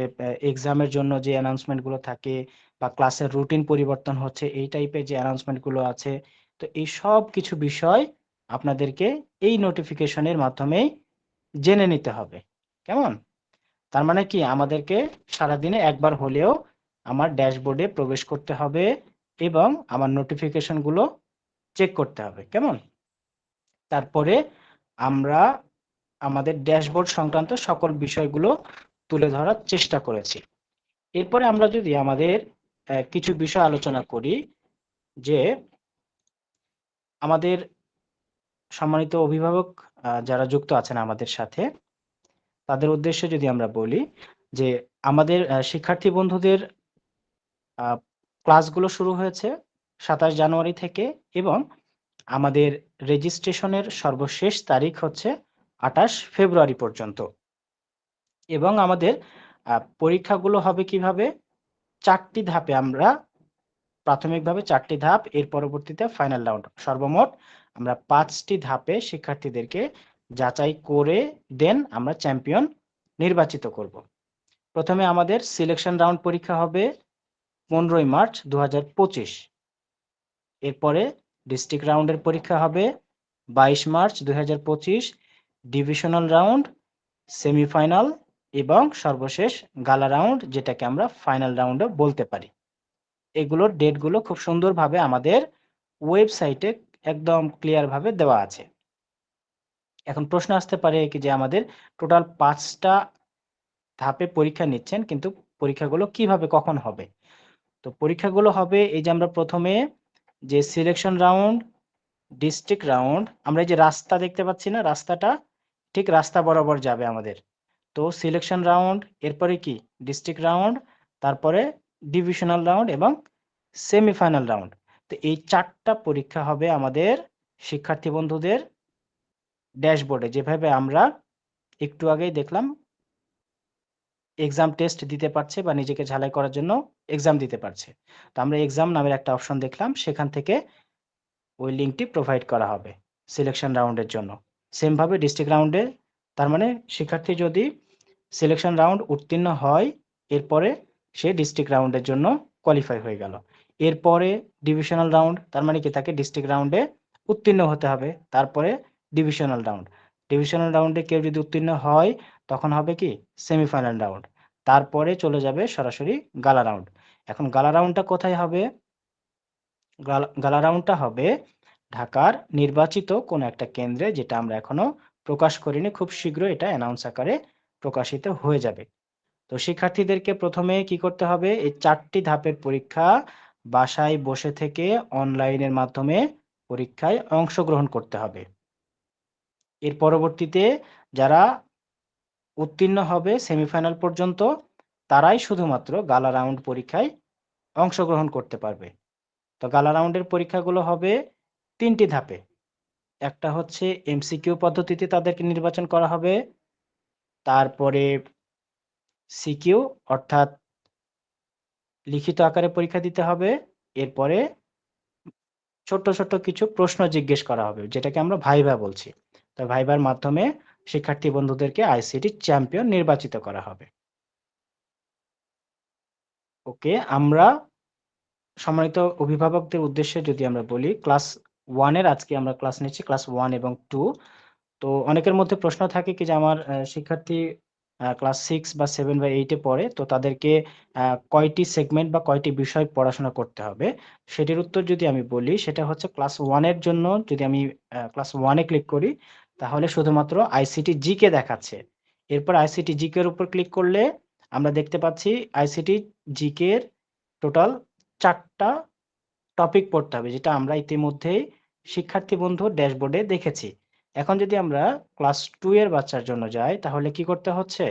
এক্সামের জন্য যে অ্যানাউন্সমেন্ট গুলো থাকে বা ক্লাসের রুটিন পরিবর্তন হচ্ছে এই টাইপের যে অ্যানাউন্সমেন্ট গুলো আছে, তো এই সব কিছু বিষয় আপনাদেরকে এই নোটিফিকেশনের মাধ্যমেই জেনে নিতে হবে। কেমন? তার মানে কি আমাদেরকে সারাদিনে একবার হলেও আমার ড্যাশবোর্ডে প্রবেশ করতে হবে এবং আমার নোটিফিকেশন গুলো চেক করতে হবে। কেমন? তারপরে আমরা আমাদের ড্যাশবোর্ড সংক্রান্ত সকল বিষয়গুলো তুলে ধরার চেষ্টা করেছি। এরপরে আমরা যদি আমাদের কিছু বিষয় আলোচনা করি, যে আমাদের সম্মানিত অভিভাবক যারা যুক্ত আছেন আমাদের সাথে, তাদের উদ্দেশ্যে যদি আমরা বলি যে আমাদের শিক্ষার্থী বন্ধুদের ক্লাসগুলো শুরু হয়েছে 27 জানুয়ারি থেকে এবং আমাদের রেজিস্ট্রেশনের সর্বশেষ তারিখ হচ্ছে 28 ফেব্রুয়ারি পর্যন্ত। এবং আমাদের পরীক্ষাগুলো হবে কিভাবে? 4টি ধাপে, আমরা প্রাথমিকভাবে 4টি ধাপ, এর পরবর্তীতে ফাইনাল রাউন্ড। সর্বমোট আমরা 5টি ধাপে শিক্ষার্থীদেরকে যাচাই করে দেন আমরা চ্যাম্পিয়ন নির্বাচিত করব। প্রথমে আমাদের সিলেকশন রাউন্ড পরীক্ষা হবে 15ই মার্চ 2025। এরপরে ডিস্ট্রিক্ট রাউন্ডের পরীক্ষা হবে 22 মার্চ 2025, ডিভিশনাল রাউন্ড, সেমিফাইনাল এবং সর্বশেষ গালা রাউন্ড, যেটাকে আমরা ফাইনাল রাউন্ডও বলতে পারি। এগুলোর ডেটগুলো খুব সুন্দরভাবে আমাদের ওয়েবসাইটে একদম ক্লিয়ার ভাবে দেওয়া আছে। এখন প্রশ্ন আসতে পারে কি যে আমাদের টোটাল 5টা ধাপে পরীক্ষা নিচ্ছেন, কিন্তু পরীক্ষাগুলো কিভাবে কখন হবে? তো পরীক্ষাগুলো হবে এই যে আমরা প্রথমে যে সিলেকশন রাউন্ড ডিস্ট্রিক্ট রাউন্ড, আমরা এই যে রাস্তা দেখতে পাচ্ছি না, রাস্তাটা ঠিক রাস্তা বরাবর যাবে আমাদের। তো সিলেকশন রাউন্ড, এরপরে কি ডিস্ট্রিক্ট রাউন্ড, তারপরে ডিভিশনাল রাউন্ড এবং সেমিফাইনাল রাউন্ড। তো এই 4টা পরীক্ষা হবে আমাদের শিক্ষার্থী বন্ধুদের ড্যাশবোর্ডে, যেভাবে আমরা একটু আগেই দেখলাম এক্সাম টেস্ট দিতে পারছে বা নিজেকে ঝালাই করার জন্য এক্সাম দিতে পারছে। তো আমরা এক্সাম নামের একটা অপশন দেখলাম, সেখান থেকে ওই লিঙ্কটি প্রোভাইড করা হবে সিলেকশন রাউন্ডের জন্য। সেম ভাবে ডিস্ট্রিক্ট রাউন্ডে, তার মানে শিক্ষার্থী যদি সিলেকশন রাউন্ড উত্তীর্ণ হয়, এরপরে সে ডিস্ট্রিক্ট রাউন্ডের জন্য কোয়ালিফাই হয়ে গেল। এরপরে ডিভিশনাল রাউন্ড, তার মানে কি তাকে ডিস্ট্রিক্ট রাউন্ডে উত্তীর্ণ হতে হবে, তারপরে ডিভিশনাল রাউন্ড। ডিভিশনাল রাউন্ডে কেউ যদি উত্তীর্ণ হয়, তখন হবে কি সেমিফাইনাল রাউন্ড, তারপরে চলে যাবে সরাসরি গালা রাউন্ড। এখন গালা রাউন্ডটা কোথায় হবে? গালা রাউন্ডটা হবে ঢাকার নির্বাচিত কোন একটা কেন্দ্রে, যেটা আমরা এখনো প্রকাশ করিনি, খুব শীঘ্রই এটা অ্যানাউন্স আকারে প্রকাশিত হয়ে যাবে। তো শিক্ষার্থীদেরকে প্রথমে কি করতে হবে? এই 4টি ধাপের পরীক্ষা বাসায় বসে থেকে অনলাইনের মাধ্যমে পরীক্ষায় অংশগ্রহণ করতে হবে। এর পরবর্তীতে যারা উত্তীর্ণ হবে সেমিফাইনাল পর্যন্ত, তারাই শুধুমাত্র গালা রাউন্ড পরীক্ষায় অংশগ্রহণ করতে পারবে। তো গালা রাউন্ডের পরীক্ষাগুলো হবে 3টি ধাপে। একটা হচ্ছে এমসিকিউ পদ্ধতিতে তাদেরকে নির্বাচন করা হবে, তারপরে সিকিউ অর্থাৎ লিখিত আকারে পরীক্ষা দিতে হবে, এরপরে ছোট্ট ছোট্ট কিছু প্রশ্ন জিজ্ঞেস করা হবে, যেটাকে আমরা ভাইভা বলছি। তো ভাইভার মাধ্যমে শিক্ষার্থী বন্ধুদেরকে আইসিটি চ্যাম্পিয়ন নির্বাচিত করা হবে। ওকে, আমরা সম্মানিত অভিভাবকদের উদ্দেশ্যে যদি আমরা বলি, ক্লাস 1 আজকে আমরা ক্লাস নিচ্ছি, ক্লাস 1 এবং 2। তো অনেকের মধ্যে প্রশ্ন থাকে কি যে আমার শিক্ষার্থী ক্লাস 6 বা 7 বা 8 পড়ে, তো তাদেরকে কয়টি সেগমেন্ট বা কয়টি বিষয় পড়াশোনা করতে হবে? সেটির উত্তর যদি আমি বলি, সেটা হচ্ছে ক্লাস 1 এর জন্য যদি আমি ক্লাস 1 ক্লিক করি, তাহলে শুধুমাত্র আইসিটি জিকে দেখাচ্ছে। এরপর আইসিটি জিকে এর উপর ক্লিক করলে আমরা দেখতে পাচ্ছি আইসিটি জিকে এর টোটাল 4টা টপিক পড়তে হবে, যেটা আমরা ইতিমধ্যেই শিক্ষার্থী বন্ধুর ড্যাশবোর্ডে দেখেছি। এখন যদি আমরা ক্লাস 2 এর বাচ্চার জন্য যাই, তাহলে কি করতে হচ্ছে?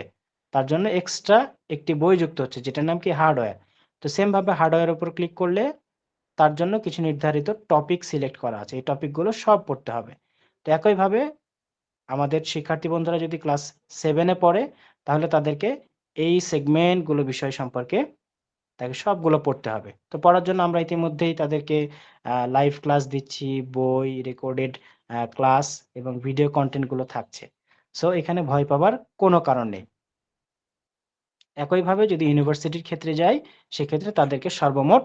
তার জন্য এক্সট্রা একটি বই যুক্ত হচ্ছে, যেটার নাম কি হার্ডওয়্যার। তো সেম ভাবে হার্ডওয়্যার উপর ক্লিক করলে তার জন্য কিছু নির্ধারিত টপিক সিলেক্ট করা আছে, এই টপিকগুলো সব পড়তে হবে। তো একইভাবে আমাদের শিক্ষার্থী বন্ধুরা যদি ক্লাস 7 পড়ে, তাহলে তাদেরকে এই সেগমেন্টগুলো বিষয় সম্পর্কে তাকে সবগুলো পড়তে হবে। তো পড়ার জন্য আমরা ইতিমধ্যেই তাদেরকে লাইভ ক্লাস দিচ্ছি, বই, রেকর্ডেড ক্লাস এবং ভিডিও কনটেন্ট গুলো থাকছে। সো এখানে ভয় পাবার কোনো কারণ নেই। একইভাবে যদি ইউনিভার্সিটির ক্ষেত্রে যাই, সেক্ষেত্রে তাদেরকে সর্বমোট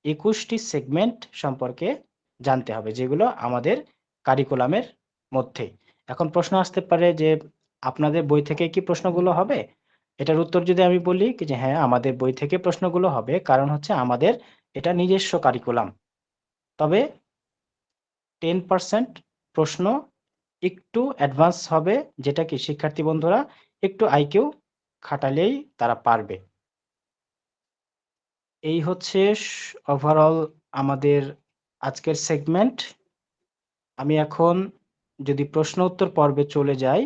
21টি সেগমেন্ট সম্পর্কে জানতে হবে, যেগুলো আমাদের কারিকুলামের মধ্যেই। এখন প্রশ্ন আসতে পারে যে আপনাদের বই থেকে কি প্রশ্নগুলো হবে? এটার উত্তর যদি আমি বলি কি যে হ্যাঁ, আমাদের বই থেকে প্রশ্নগুলো হবে, কারণ হচ্ছে আমাদের এটা নিজস্ব কারিকুলাম। তবে 10% প্রশ্ন একটু অ্যাডভান্স হবে, যেটা কি শিক্ষার্থী বন্ধুরা একটু আইকিউ খাটালেই তারা পারবে। এই হচ্ছে ওভারঅল আমাদের আজকের সেগমেন্ট। আমি এখন যদি প্রশ্ন উত্তর পর্বে চলে যাই,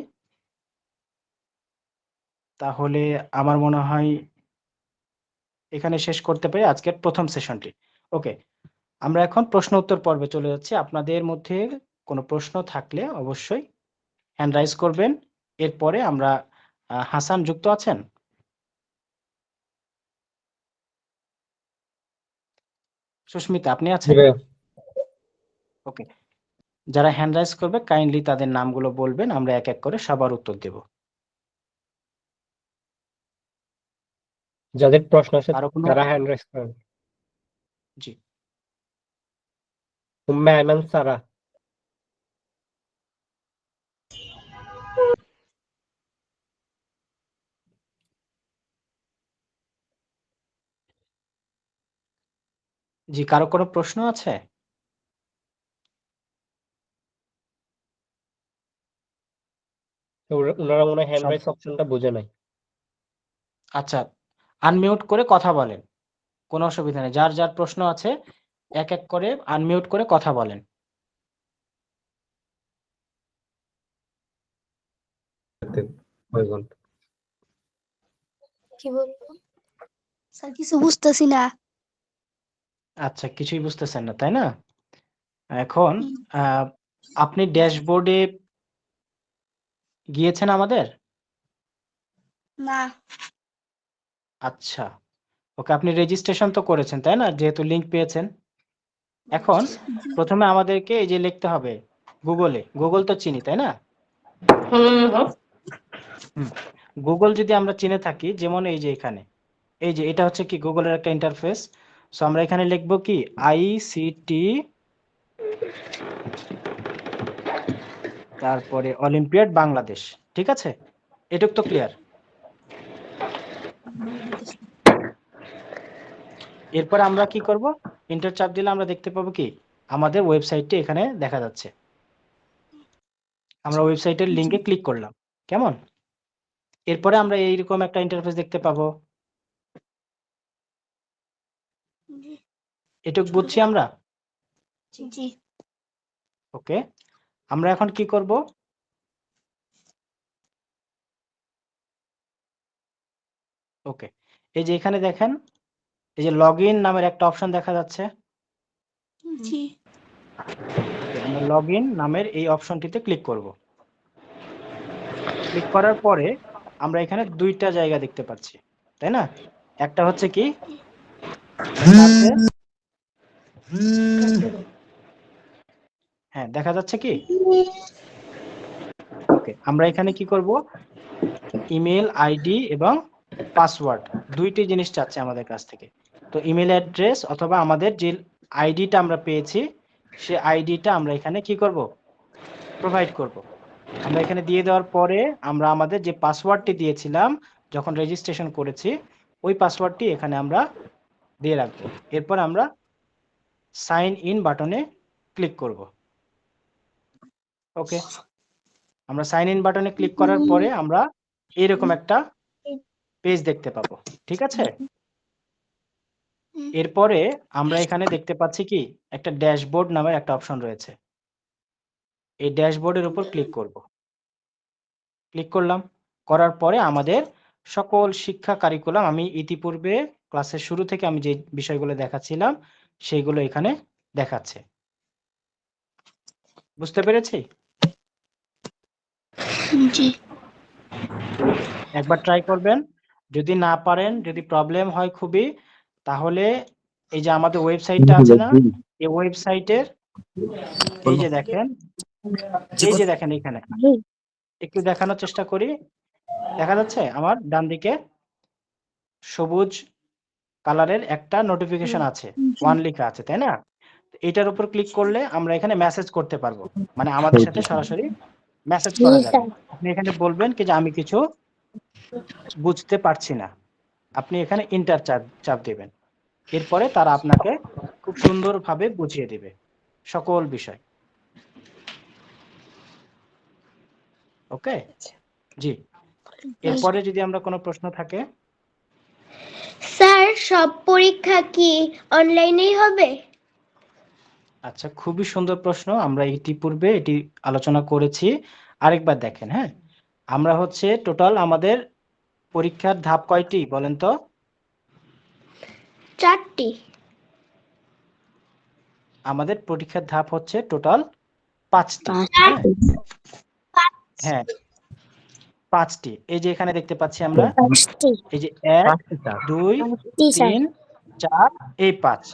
তাহলে আমার মনে হয় এখানে শেষ করতে পারি আজকের প্রথম সেশনটি। ওকে, আমরা এখন প্রশ্ন উত্তর পর্বে চলে যাচ্ছি। আপনাদের মধ্যে কোনো প্রশ্ন থাকলে অবশ্যই হ্যান্ড রাইজ করবেন। এরপরে আমরা হাসান যুক্ত আছেন? সুস্মিতা আপনি আছেন? ওকে, যারা হ্যান্ড রাইজ করবে কাইন্ডলি তাদের নামগুলো বলবেন, আমরা এক এক করে সবার উত্তর দেব। যাদের প্রশ্ন আছে আরো কোনো? তারা হ্যান্ড রাইজ করেন। জি, উম্মে আইমান সারা। জি, কারো কোনো প্রশ্ন আছে? তো ওনারা মনে হয় হ্যান্ড সব, রাইজ অপশনটা বুঝে নাই। আচ্ছা, আনমিউট করে কথা বলেন, কোনো অসুবিধা নেই। যার যার প্রশ্ন আছে এক এক করে আনমিউট করে কথা বলেন। কয়জন? কি বলবো? স্যার কিছু বুঝতেছি না। আচ্ছা, কিছুই বুঝতেছেন না, তাই না? এখন আপনি ড্যাশবোর্ডে গিয়েছেন আমাদের? না। আচ্ছা, ওকে, আপনি রেজিস্ট্রেশন তো করেছেন, তাই না? যেহেতু লিংক পেয়েছেন। এখন প্রথমে আমাদেরকে এই যে লিখতে হবে গুগল তো চিনি, তাই না? গুগল যদি আমরা চিনে থাকি, যেমন এই যে এখানে, এই যে এটা হচ্ছে কি গুগলের একটা ইন্টারফেস। সো আমরা এখানে লিখবো কি আইসিটি, তারপরে অলিম্পিয়াড বাংলাদেশ। ঠিক আছে, এটুক তো ক্লিয়ার। এরপর আমরা কি করব, এন্টার চাপ দিলে আমরা দেখতে পাবো কি আমাদের ওয়েবসাইটটি এখানে দেখা যাচ্ছে। আমরা ওয়েবসাইটের লিংকে ক্লিক করলাম, কেমন? এরপরে আমরা এইরকম একটা ইন্টারফেস দেখতে পাবো। এটুক বুঝছি আমরা? জি। ওকে, আমরা এখন কি করব, ওকে, এই যে এখানে দেখেন, এই যে লগইন নামের একটা অপশন দেখা যাচ্ছে। জি। আমরা লগইন নামের এই অপশনটিতে ক্লিক করব। ক্লিক করার পরে আমরা এখানে দুইটা জায়গা দেখতে পাচ্ছি, তাই না? একটা হচ্ছে কি হ্যাঁ, দেখা যাচ্ছে কি? ওকে, আমরা এখানে কি করব, ইমেল আইডি এবং পাসওয়ার্ড দুইটি জিনিস চাচ্ছে আমাদের কাছ থেকে। তো ইমেল অ্যাড্রেস অথবা আমাদের যে আইডিটা আমরা পেয়েছি সে আইডিটা আমরা এখানে কি করব, প্রোভাইড করব। আমরা এখানে দিয়ে দেওয়ার পরে আমরা আমাদের যে পাসওয়ার্ডটি দিয়েছিলাম যখন রেজিস্ট্রেশন করেছি ওই পাসওয়ার্ডটি এখানে আমরা দিয়ে রাখবো। এরপর আমরা সাইন ইন বাটনে ক্লিক করব। ওকে, আমরা সাইন ইন বাটনে ক্লিক করার পরে আমরা এরকম একটা পেজ দেখতে পাবো। ঠিক আছে, এরপরে আমরা এখানে দেখতে পাচ্ছি কি একটা ড্যাশবোর্ড নামের একটা অপশন রয়েছে। এই ড্যাশবোর্ডের উপর ক্লিক করব। ক্লিক করলাম, করার পরে আমাদের সকল শিক্ষা কারিকুলাম, আমি ইতিপূর্বে ক্লাসের শুরু থেকে আমি যে বিষয়গুলো দেখাচ্ছিলাম সেইগুলো এখানে দেখাচ্ছে। বুঝতে পেরেছি? জি। একবার ট্রাই করবেন, যদি না পারেন, যদি প্রবলেম হয় খুবই, তাহলে এই যে আমাদের ওয়েবসাইটটা আছে না, এই ওয়েবসাইটের এই যে দেখেন, এই যে দেখেন এখানে একটু দেখানোর চেষ্টা করি, দেখা যাচ্ছে আমার ডান দিকে সবুজ কালারের একটা নোটিফিকেশন আছে, ওয়ান লেখা আছে, তাই না? এটার উপর ক্লিক করলে আমরা এখানে মেসেজ করতে পারবো, মানে আমাদের সাথে সরাসরি মেসেজ করা যাবে। আপনি এখানে বলবেন কি যে আমি কিছু বুঝতে পারছি না, আপনি এখানে ইন্টার চাপ দিবেন। এরপরে তারা আপনাকে খুব সুন্দরভাবে বুঝিয়ে দিবে সকল বিষয়। ওকে, জি। এরপরে যদি আমরা কোনো প্রশ্ন থাকে। স্যার, সব পরীক্ষা কি অনলাইনেই হবে? আচ্ছা, খুবই সুন্দর প্রশ্ন, আমরা ইতিপূর্বে এটি আলোচনা করেছি। আরেকবার দেখেন, হ্যাঁ, আমরা হচ্ছে টোটাল আমাদের পরীক্ষার ধাপ কয়টি বলেন তো? 4টি। আমাদের পরীক্ষার ধাপ হচ্ছে টোটাল 5টি। হ্যাঁ, 5টি। এই যে এখানে দেখতে পাচ্ছি আমরা, এই যে 1 2 3 4 এই 5,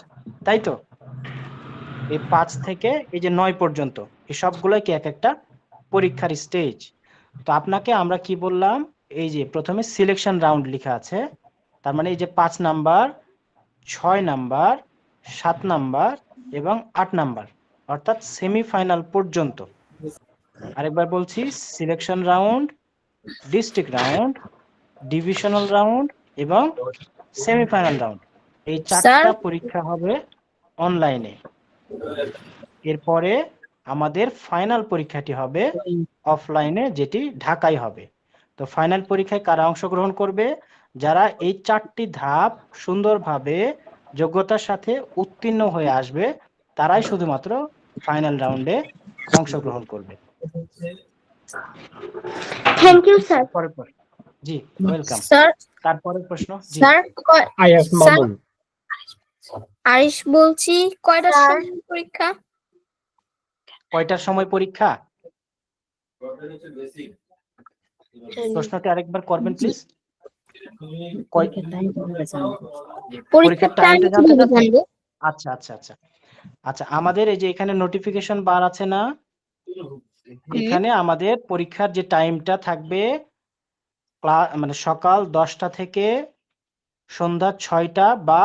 তাই তো? এই 5 থেকে এই যে 9 পর্যন্ত এই সবগুলোই কি এক একটা পরীক্ষার স্টেজ। তো আপনাকে আমরা কি বললাম, এই যে প্রথমে সিলেকশন রাউন্ড লেখা আছে, তার মানে এই যে 5 নাম্বার, 6 নাম্বার, 7 নাম্বার এবং 8 নাম্বার, অর্থাৎ সেমিফাইনাল পর্যন্ত। আরেকবার বলছি, selection round, district round, divisional round এবং সেমিফাইনাল রাউন্ড, এই 4টা পরীক্ষা হবে অনলাইনে। এরপরে আমাদের ফাইনাল পরীক্ষাটি হবে অফলাইনে, যেটি ঢাকায় হবে। তো ফাইনাল পরীক্ষায় কারা অংশগ্রহণ করবে? যারা এই 4টি ধাপ সুন্দরভাবে যোগ্যতার সাথে উত্তীর্ণ হয়ে আসবে, তারাই শুধুমাত্র ফাইনাল রাউন্ডে অংশগ্রহণ করবে। Thank you sir. পরের প্রশ্ন। জি, ওয়েলকাম। স্যার তারপরের প্রশ্ন। জি, স্যার আয়াস স্যার মামুন। আরিশ বলছি কয়টার স্যার। সময় পরীক্ষা? কয়টার সময় পরীক্ষা? প্রশ্নটি আরেকবার করবেন প্লিজ। পরীক্ষার টাইমটা জানতে চাচ্ছেন? আচ্ছা আচ্ছা আচ্ছা আচ্ছা, আমাদের এই যে এখানে নোটিফিকেশন বার আছে না, এখানে আমাদের পরীক্ষার যে টাইমটা থাকবে মানে সকাল 10টা থেকে সন্ধ্যা 6টা বা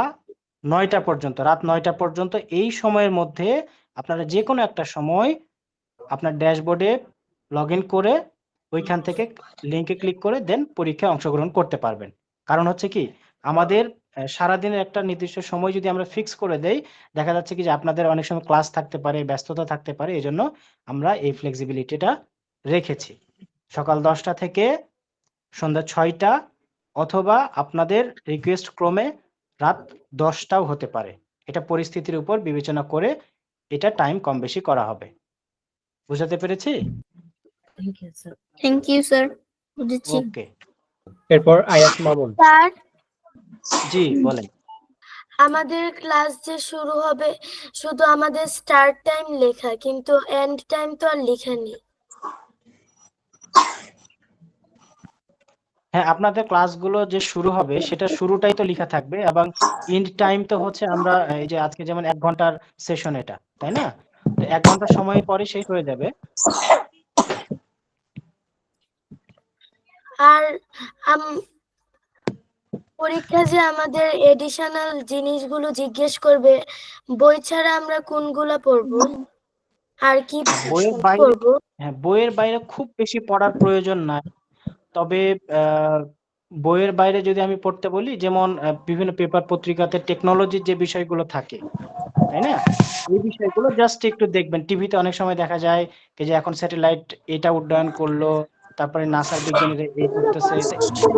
9টা পর্যন্ত, রাত 9টা পর্যন্ত। এই সময়ের মধ্যে আপনারা যে কোনো একটা সময় আপনার ড্যাশবোর্ডে লগ ইন করে ওইখান থেকে লিঙ্কে ক্লিক করে দেন পরীক্ষায় অংশগ্রহণ করতে পারবেন। কারণ হচ্ছে কি, আমাদের সারাদিনের একটা নির্দিষ্ট সময় যদি আমরা ফিক্স করে দেই, দেখা যাচ্ছে কি যে আপনাদের অনেক সময় ক্লাস থাকতে পারে, ব্যস্ততা থাকতে পারে, এই জন্য আমরা এই ফ্লেক্সিবিলিটিটা রেখেছি। সকাল 10টা থেকে সন্ধ্যা 6টা, অথবা আপনাদের রিকোয়েস্ট ক্রমে রাত 10টাও হতে পারে। এটা পরিস্থিতির উপর বিবেচনা করে এটা টাইম কম বেশি করা হবে। বুঝাতে পেরেছি? Thank you sir. Thank you sir, বুঝেছি। ওকে, এরপর আয়াস মামুন। স্যার, জি বলেন। আমাদের ক্লাস যে শুরু হবে শুধু আমাদের স্টার্ট টাইম লেখা, কিন্তু এন্ড টাইম তো আর লেখা নেই। হ্যাঁ, আপনাদের ক্লাসগুলো যে শুরু হবে সেটা শুরুটাই তো লেখা থাকবে, এবং এন্ড টাইম তো হচ্ছে আমরা এই যে আজকে যেমন 1 ঘন্টার সেশন এটা, তাই না? তো 1 ঘন্টা সময় পরে শেষ হয়ে যাবে। আর পরীক্ষা যে আমাদের এডিশনাল জিনিসগুলো জিজ্ঞেস করবে, বই ছাড়া আমরা কোনগুলা পড়বো আর কি বইয়ের বাইরে, পড়বো? হ্যাঁ বইয়ের বাইরে খুব বেশি পড়ার প্রয়োজন নাই। তবে বইয়ের বাইরে যদি আমি পড়তে বলি, যেমন বিভিন্ন পেপার পত্রিকাতে টেকনোলজির যে বিষয়গুলো থাকে, তাই না, এই বিষয়গুলো জাস্ট একটু দেখবেন। টিভিতে অনেক সময় দেখা যায় যে এখন স্যাটেলাইট এটা উড্ডয়ন করলো, তারপরে নাসার বিজ্ঞানীরা এই করতেছে, ছোট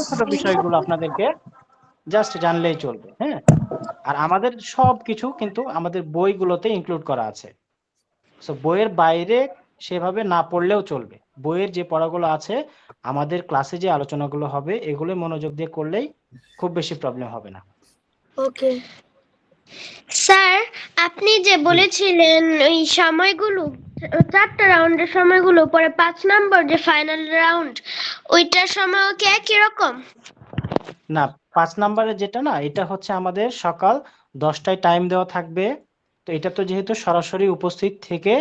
ছোট বিষয়গুলো আপনাদেরকে জাস্ট জানলেই চলবে। হ্যাঁ, আর আমাদের সবকিছু কিন্তু আমাদের বইগুলোতে ইনক্লুড করা আছে। সো বইয়ের বাইরে সেভাবে না পড়লেও চলবে। বইয়ের যে পড়াগুলো আছে, আমাদের ক্লাসে যে আলোচনাগুলো হবে, এগুলো মনোযোগ দিয়ে করলেই খুব বেশি প্রবলেম হবে না। ওকে স্যার, আপনি যে বলেছিলেন ওই সময়গুলো, 4টা রাউন্ডের সময়গুলো, পরে 5 নম্বর যে ফাইনাল রাউন্ড, ওইটার সময়ও কি একই রকম? না, 5 নম্বরে যেটা না, এটা হচ্ছে আমাদের সকাল 10টায় টাইম দেওয়া থাকবে। তো এটা তো যেহেতু সরাসরি উপস্থিত থেকে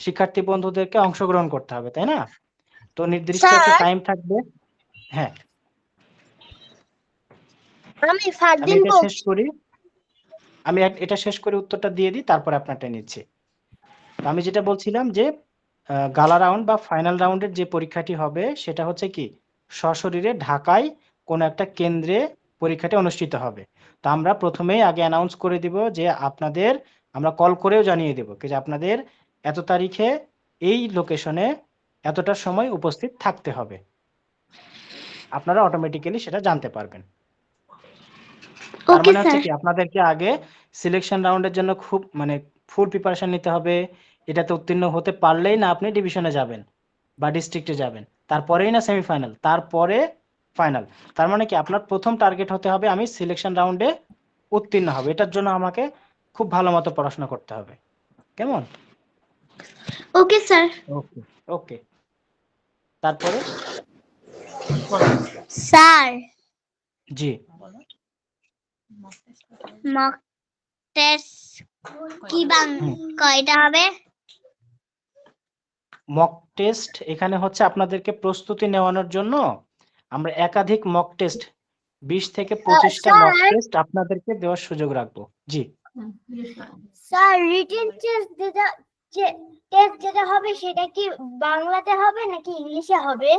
শিক্ষার্থী বন্ধুদেরকে অংশগ্রহণ করতে হবে, তাই না? তো নির্দিষ্ট একটা টাইম থাকবে। হ্যাঁ, আমি ফার্স্ট আমি দিন এটা শেষ করি, এটা শেষ করে উত্তরটা দিয়ে দিই, তারপরে আপনারটা নিচ্ছি। তো আমি যেটা বলছিলাম যে গালা রাউন্ড বা ফাইনাল রাউন্ডের যে পরীক্ষাটি হবে, সেটা হচ্ছে কি সশরীরে ঢাকায় কোনো একটা কেন্দ্রে পরীক্ষাটি অনুষ্ঠিত হবে। তো আমরা প্রথমেই আগে অ্যানাউন্স করে দিব যে আপনাদের, আমরা কল করেও জানিয়ে দেব যে আপনাদের এত তারিখে এই লোকেশনে এতটার সময় উপস্থিত থাকতে হবে। আপনারা অটোমেটিক্যালি সেটা জানতে পারবেন। তার ওকে মানে হচ্ছে স্যার। কি, আপনাদেরকে আগে সিলেকশন রাউন্ডের জন্য খুব মানে ফুল প্রিপারেশন নিতে হবে। এটাতে উত্তীর্ণ হতে পারলেই না আপনি ডিভিশনে যাবেন বা ডিস্ট্রিক্টে যাবেন, তারপরেই না সেমিফাইনাল, তারপরে ফাইনাল। তার মানে কি, আপনার প্রথম টার্গেট হতে হবে আমি সিলেকশন রাউন্ডে উত্তীর্ণ হবে। এটার জন্য আমাকে খুব ভালো মতো পড়াশোনা করতে হবে। কেমন? Okay sir. ওকে ওকে, তারপরে স্যার, জি, মক টেস্ট কি কয়টা হবে? মক টেস্ট এখানে হচ্ছে আপনাদেরকে প্রস্তুতি নেওয়ানোর জন্য আমরা একাধিক মক টেস্ট, 20 থেকে 25টা মক টেস্ট আপনাদেরকে দেওয়ার সুযোগ রাখবো। জি, স্যার, রিটেন টেস্ট যেটা হবে সেটা কি বাংলাতে হবে নাকি ইংলিশে হবে?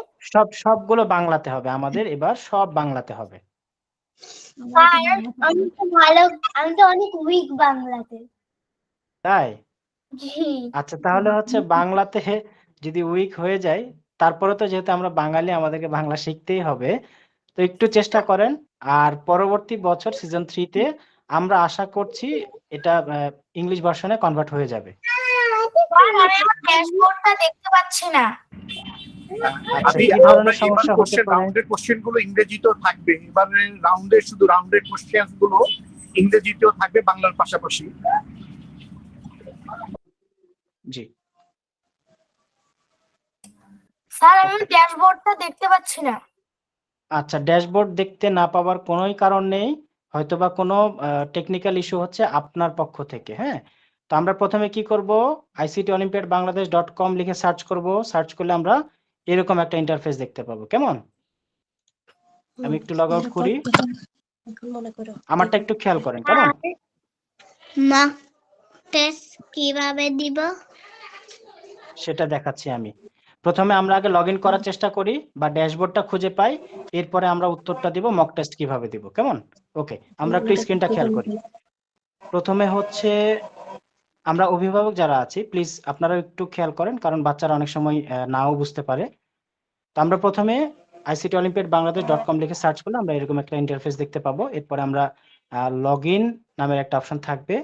সবগুলো বাংলাতে হবে, আমাদের এবার সব বাংলাতে হবে। স্যার, আমি তো অনেক উইক বাংলাতে। তাই? জি। আচ্ছা, তাহলে হচ্ছে বাংলাতে যদি উইক হয়ে যায়, তারপরে তো যেহেতু আমরা বাঙালি, আমাদেরকে বাংলা শিখতেই হবে। তো একটু চেষ্টা করেন। আর পরবর্তী বছর সিজন 3-তে আমরা আশা করছি এটা ইংলিশ ভার্সনে কনভার্ট হয়ে যাবে। আমি আমার ড্যাশবোর্ডটা দেখতে পাচ্ছি না। আচ্ছা, কি ধরনের সমস্যা হতে পারে? রাউন্ডের কোশ্চেন গুলো ইংরেজিতেও থাকবে, এবারে শুধু রাউন্ডের কোশ্চেন গুলো ইংরেজিতেও থাকবে বাংলার পাশাপাশি। জি, স্যার আমি ড্যাশবোর্ডটা দেখতে পাচ্ছি না। আচ্ছা, ড্যাশবোর্ড দেখতে না পাওয়ার কোনোই কারণ নেই, হয়তোবা কোনো টেকনিক্যাল ইস্যু হচ্ছে আপনার পক্ষ থেকে। হ্যাঁ, তো আমরা প্রথমে কি করব, ictolympiadbangladesh.com লিখে সার্চ করব। সার্চ করলে আমরা এরকম একটা ইন্টারফেস দেখতে পাবো। কেমন? আমি একটু লগ আউট করি, আমারটা একটু খেয়াল করেন। কেমন? মক টেস্ট কিভাবে দিব? সেটা দেখাচ্ছি আমি। প্রথমে আমরা আগে লগ ইন করার চেষ্টা করি বা ড্যাশবোর্ডটা খুঁজে পাই, এরপরে আমরা উত্তরটা দিব মক টেস্ট কিভাবে দিব। কেমন? ওকে, আমরা একটু স্ক্রিনটা খেয়াল করি। প্রথমে হচ্ছে আমরা অভিভাবক যারা আছি, প্লিজ আপনারা একটু খেয়াল করেন, কারণ বাচ্চারা অনেক সময় নাও বুঝতে পারে। তো আমরা প্রথমে ictolympiadbangladesh.com লিখে সার্চ করলে আমরা এরকম একটা ইন্টারফেস দেখতে পাবো। এরপরে আমরা লগ ইন নামের একটা অপশন থাকবে।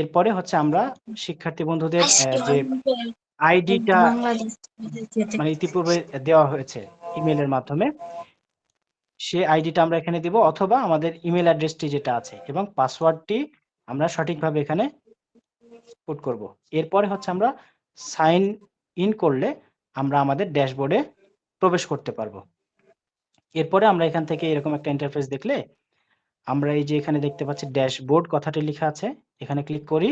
এরপরে হচ্ছে আমরা শিক্ষার্থী বন্ধুদের যে আইডিটা মানে ইতিপূর্বে দেওয়া হয়েছে ইমেলের মাধ্যমে, সে আইডিটা আমরা এখানে দিব, অথবা আমাদের ইমেল অ্যাড্রেসটি যেটা আছে এবং পাসওয়ার্ডটি আমরা সঠিকভাবে এখানে পুট করব। এরপরে হচ্ছে আমরা সাইন ইন করলে আমরা আমাদের ড্যাশবোর্ডে প্রবেশ করতে পারবো। এরপরে আমরা এখান থেকে এরকম একটা ইন্টারফেস দেখলে আমরা এই যে এখানে দেখতে পাচ্ছি ড্যাশবোর্ড কথাটি লেখা আছে, এখানে ক্লিক করি।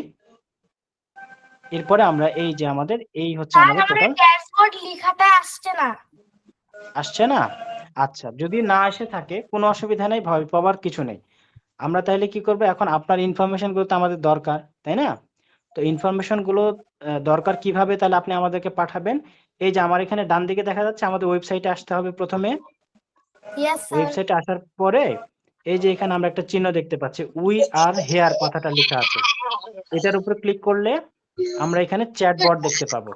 এরপরে আমরা এই যে আমাদের এই হচ্ছে আমাদের টোটাল ড্যাশবোর্ড লেখাটা আসছে না। আসছে না? আচ্ছা, যদি না এসে থাকে কোনো অসুবিধা নেই, ভয় পাওয়ার কিছু নেই। আমরা তাহলে কি করব, এখন আপনার ইনফরমেশন গুলো তো আমাদের দরকার, তাই না? তো ইনফরমেশন গুলো দরকার কিভাবে, তাহলে আপনি আমাদেরকে পাঠাবেন। এই যে আমার এখানে ডান দিকে দেখা যাচ্ছে আমাদের ওয়েবসাইটে আসতে হবে প্রথমে। Yes sir. ওয়েবসাইটে আসার পরে এই যে এখানে আমরা একটা চিহ্ন দেখতে পাচ্ছি, উই আর হেয়ার কথাটা লেখা আছে, এটার উপর ক্লিক করলে আমরা এখানে চ্যাট বট দেখতে পাবো।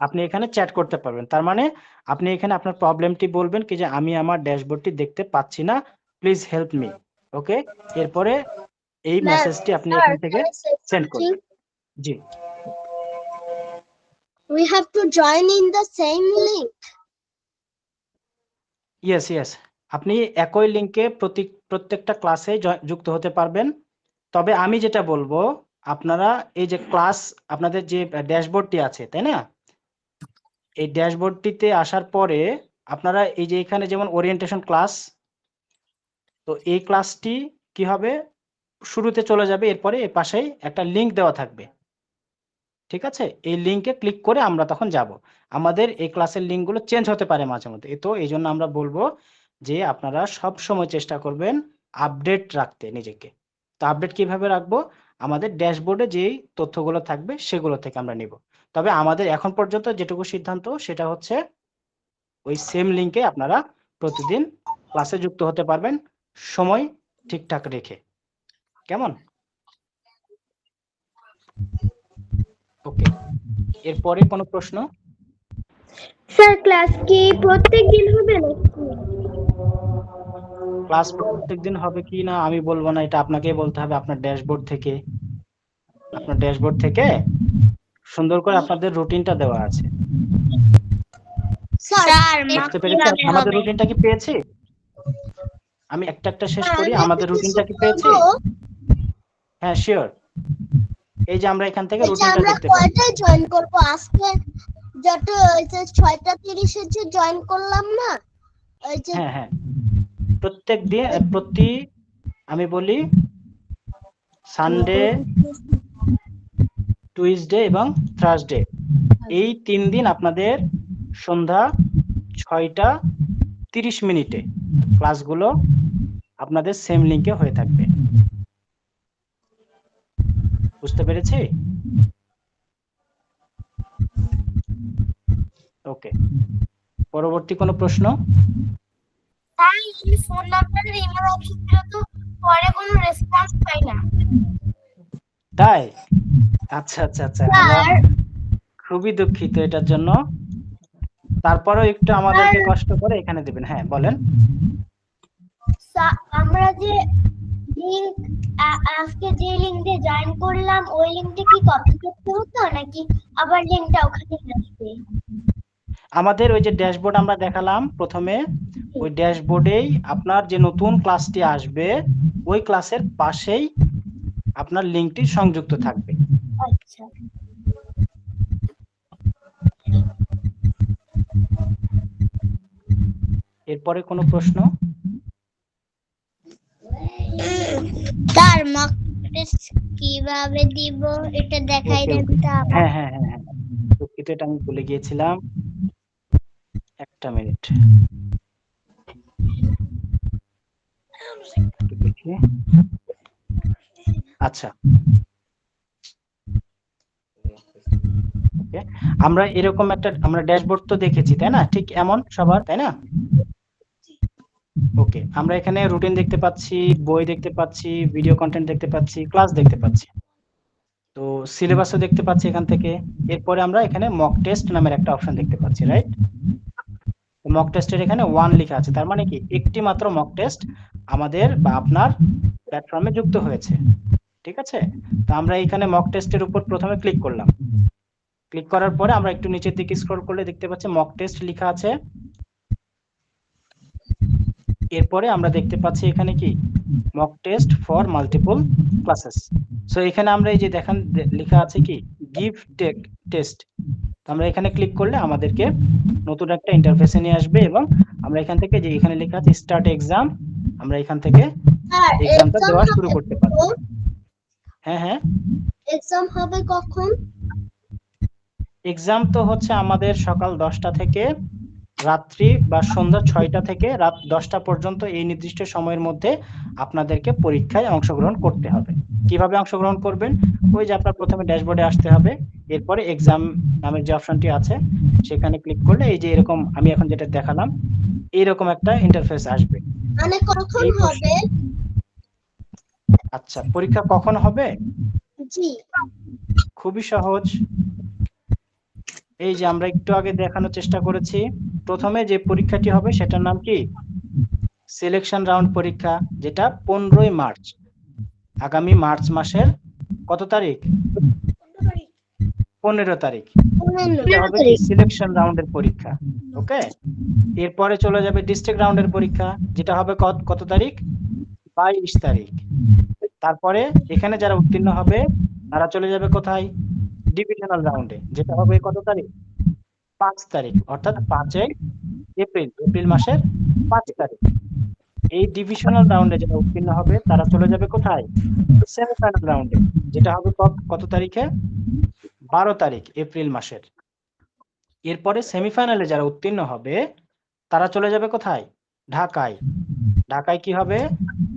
আপনি এখানে চ্যাট করতে পারবেন। তার মানে আপনি এখানে আপনার প্রবলেমটি বলবেন কি যে আমি আমার ড্যাশবোর্ডটি দেখতে পাচ্ছি না, প্লিজ হেল্প মি। ওকে, এরপরে এই মেসেজটি আপনি এখান থেকে সেন্ড করবেন। জি, We have to join in the same link. Yes yes, আপনি একই লিংকে প্রত্যেকটা ক্লাসে যুক্ত হতে পারবেন। তবে আমি যেটা বলবো, আপনারা এই যে ক্লাস আপনাদের যে ড্যাশবোর্ডটি আছে, তাই না, এই ড্যাশবোর্ডটিতে আসার পরে আপনারা এই যে এখানে যেমন ওরিয়েন্টেশন ক্লাস, তো এই ক্লাসটি কি হবে, শুরুতে চলে যাবে, এরপরে এর পাশেই একটা লিংক দেওয়া থাকবে। ঠিক আছে, এই লিংকে ক্লিক করে আমরা তখন যাব। আমাদের এই ক্লাসের লিংকগুলো চেঞ্জ হতে পারে মাঝে মধ্যে, তো এই জন্য আমরা বলবো যে আপনারা সব সময় চেষ্টা করবেন আপডেট রাখতে নিজেকে। তো আপডেট কিভাবে রাখবো, আমাদের ড্যাশবোর্ডে যেই তথ্যগুলো থাকবে সেগুলো থেকে আমরা নিব। তবে আমাদের এখন পর্যন্ত যেটুকু সিদ্ধান্ত সেটা হচ্ছে ওই সেম লিংকে আপনারা প্রতিদিন ক্লাসে যুক্ত হতে পারবেন, সময় ঠিকঠাক রেখে। কেমন? ওকে, এরপরে কোনো প্রশ্ন? স্যার ক্লাস কি প্রত্যেকদিন হবে নাকি? ক্লাস প্রত্যেকদিন হবে কি না আমি বলবো না, এটা আপনাকেই বলতে হবে। আপনার ড্যাশবোর্ড থেকে সুন্দর করে আপনাদের রুটিনটা দেওয়া আছে। স্যার বুঝতে পেরেছি? আমাদের রুটিনটা কি পেয়েছি? আমি একটা শেষ করি, আমাদের রুটিনটা কি পেয়েছি? হ্যাঁ শিওর, এই যে আমরা এখান থেকে রুটিনটা দেখতে পাচ্ছি। কয়টায় জয়েন করব আজকে? যত 6:30 যে জয়েন করলাম না, ওই যে হ্যাঁ হ্যাঁ, প্রত্যেক দিন আমি বলি সানডে, টুইসডে এবং থার্সডে, এই 3 দিন আপনাদের সন্ধ্যা 6:30 ক্লাসগুলো আপনাদের সেম লিংকে হয়ে থাকবে। বুঝতে পেরেছি? ওকে, পরবর্তী কোনো প্রশ্ন? তাই ফোন নাম্বারের ইমেল অপশন ছিল, তো পরে কোনো রেসপন্স পাই না। তাই? আচ্ছা আচ্ছা আচ্ছা, আমরা খুবই দুঃখিত এটার জন্য। তারপরেও একটু আমাদেরকে কষ্ট করে এখানে দিবেন। হ্যাঁ বলেন। আমরা যে লিংক আজকে যে লিংক দিয়ে জয়েন করলাম, ওই লিংকটা কি কপি করতে হতো নাকি আবার লিংকটা ওখানে আসবে? আমাদের ওই যে ড্যাশবোর্ড আমরা দেখালাম প্রথমে, ওই ড্যাশবোর্ডেই আপনার যে নতুন ক্লাসটি আসবে ওই ক্লাসের পাশেই আপনার লিঙ্কটি সংযুক্ত থাকবে। আচ্ছা এরপরে কোনো প্রশ্ন? তার মক টেস্ট কিভাবে দিব এটা দেখাই Okay, দেন okay. তো আবার। হ্যাঁ হ্যাঁ হ্যাঁ হ্যাঁ, দুঃখিত, এটা আমি ভুলে গিয়েছিলাম, একটা মিনিট একটু দেখি। আচ্ছা, ওকে, আমরা এরকম একটা আমরা ড্যাশবোর্ড তো দেখেছি তাই না, ঠিক এমন সবার, তাই না? ওকে, আমরা এখানে রুটিন দেখতে পাচ্ছি, বই দেখতে পাচ্ছি, ভিডিও কন্টেন্ট দেখতে পাচ্ছি, ক্লাস দেখতে পাচ্ছি, তো সিলেবাসও দেখতে পাচ্ছি এখান থেকে। এরপরে আমরা এখানে মক টেস্ট নামের একটা অপশন দেখতে পাচ্ছি, রাইট? মক টেস্টের এখানে 1 লেখা আছে, তার মানে কি একটি মাত্র মক টেস্ট আমাদের বা আপনার প্ল্যাটফর্মে যুক্ত হয়েছে, ঠিক আছে? তো আমরা এখানে মক টেস্টের উপর প্রথমে ক্লিক করলাম, ক্লিক করার পরে আমরা একটু নিচের দিকে স্ক্রল করলে দেখতে পাচ্ছি মক টেস্ট লেখা আছে। এরপরে আমরা দেখতে পাচ্ছি এখানে কি mock test for multiple classes. So এখানে আমরা এই যে দেখেন লেখা আছে কি গিভ টেস্ট, তো আমরা এখানে ক্লিক করলে আমাদেরকে নতুন একটা ইন্টারফেসে নিয়ে আসবে এবং আমরা এখান থেকে যে এখানে লেখা আছে স্টার্ট এক্সাম, আমরা এখান থেকে স্যার এক্সামটা এক্সাম দেওয়া শুরু করতে পারবো। হবে হ্যাঁ হ্যাঁ, এক্সাম হবে কখন? এক্সাম তো হচ্ছে আমাদের সকাল 10টা থেকে রাত্রি বা সন্ধ্যা 6টা থেকে রাত 10টা পর্যন্ত, এই নির্দিষ্ট সময়ের মধ্যে আপনাদেরকে পরীক্ষায় অংশগ্রহণ করতে হবে। কিভাবে অংশগ্রহণ করবেন? ওই যে আপনার প্রথমে ড্যাশবোর্ডে আসতে হবে, এরপরে এক্সাম নামের যে অপশনটি আছে সেখানে ক্লিক করলে এই যে এরকম আমি এখন যেটা দেখালাম এইরকম একটা ইন্টারফেস আসবে। মানে কখন এই হবে? আচ্ছা, পরীক্ষা কখন হবে? জি খুবই সহজ, এই যে আমরা একটু আগে দেখানোর চেষ্টা করেছি, প্রথমে যে পরীক্ষাটি হবে সেটার নাম কি সিলেকশন রাউন্ড পরীক্ষা, যেটা 15ই মার্চ, আগামী মার্চ মাসের কত তারিখ? 15 তারিখ। এটা হবে কি সিলেকশন রাউন্ডের পরীক্ষা, ওকে। এরপরে চলে যাবে ডিস্ট্রিক্ট রাউন্ডের পরীক্ষা, যেটা হবে কত তারিখ? 22 তারিখ। তারপরে এখানে যারা উত্তীর্ণ হবে তারা চলে যাবে কোথায়? ডিভিশনাল রাউন্ডে, যেটা হবে কত তারিখ? 5 তারিখ, অর্থাৎ 5 এপ্রিল মাসের 5 তারিখ। এই ডিভিশনাল রাউন্ডে যারা উত্তীর্ণ হবে তারা চলে যাবে কোথায়? সেমিফাইনাল রাউন্ডে, যেটা হবে কত তারিখে? 12 তারিখ এপ্রিল মাসের। এরপরে সেমিফাইনালে যারা উত্তীর্ণ হবে তারা চলে যাবে কোথায়? ঢাকায়। ঢাকায় কি হবে?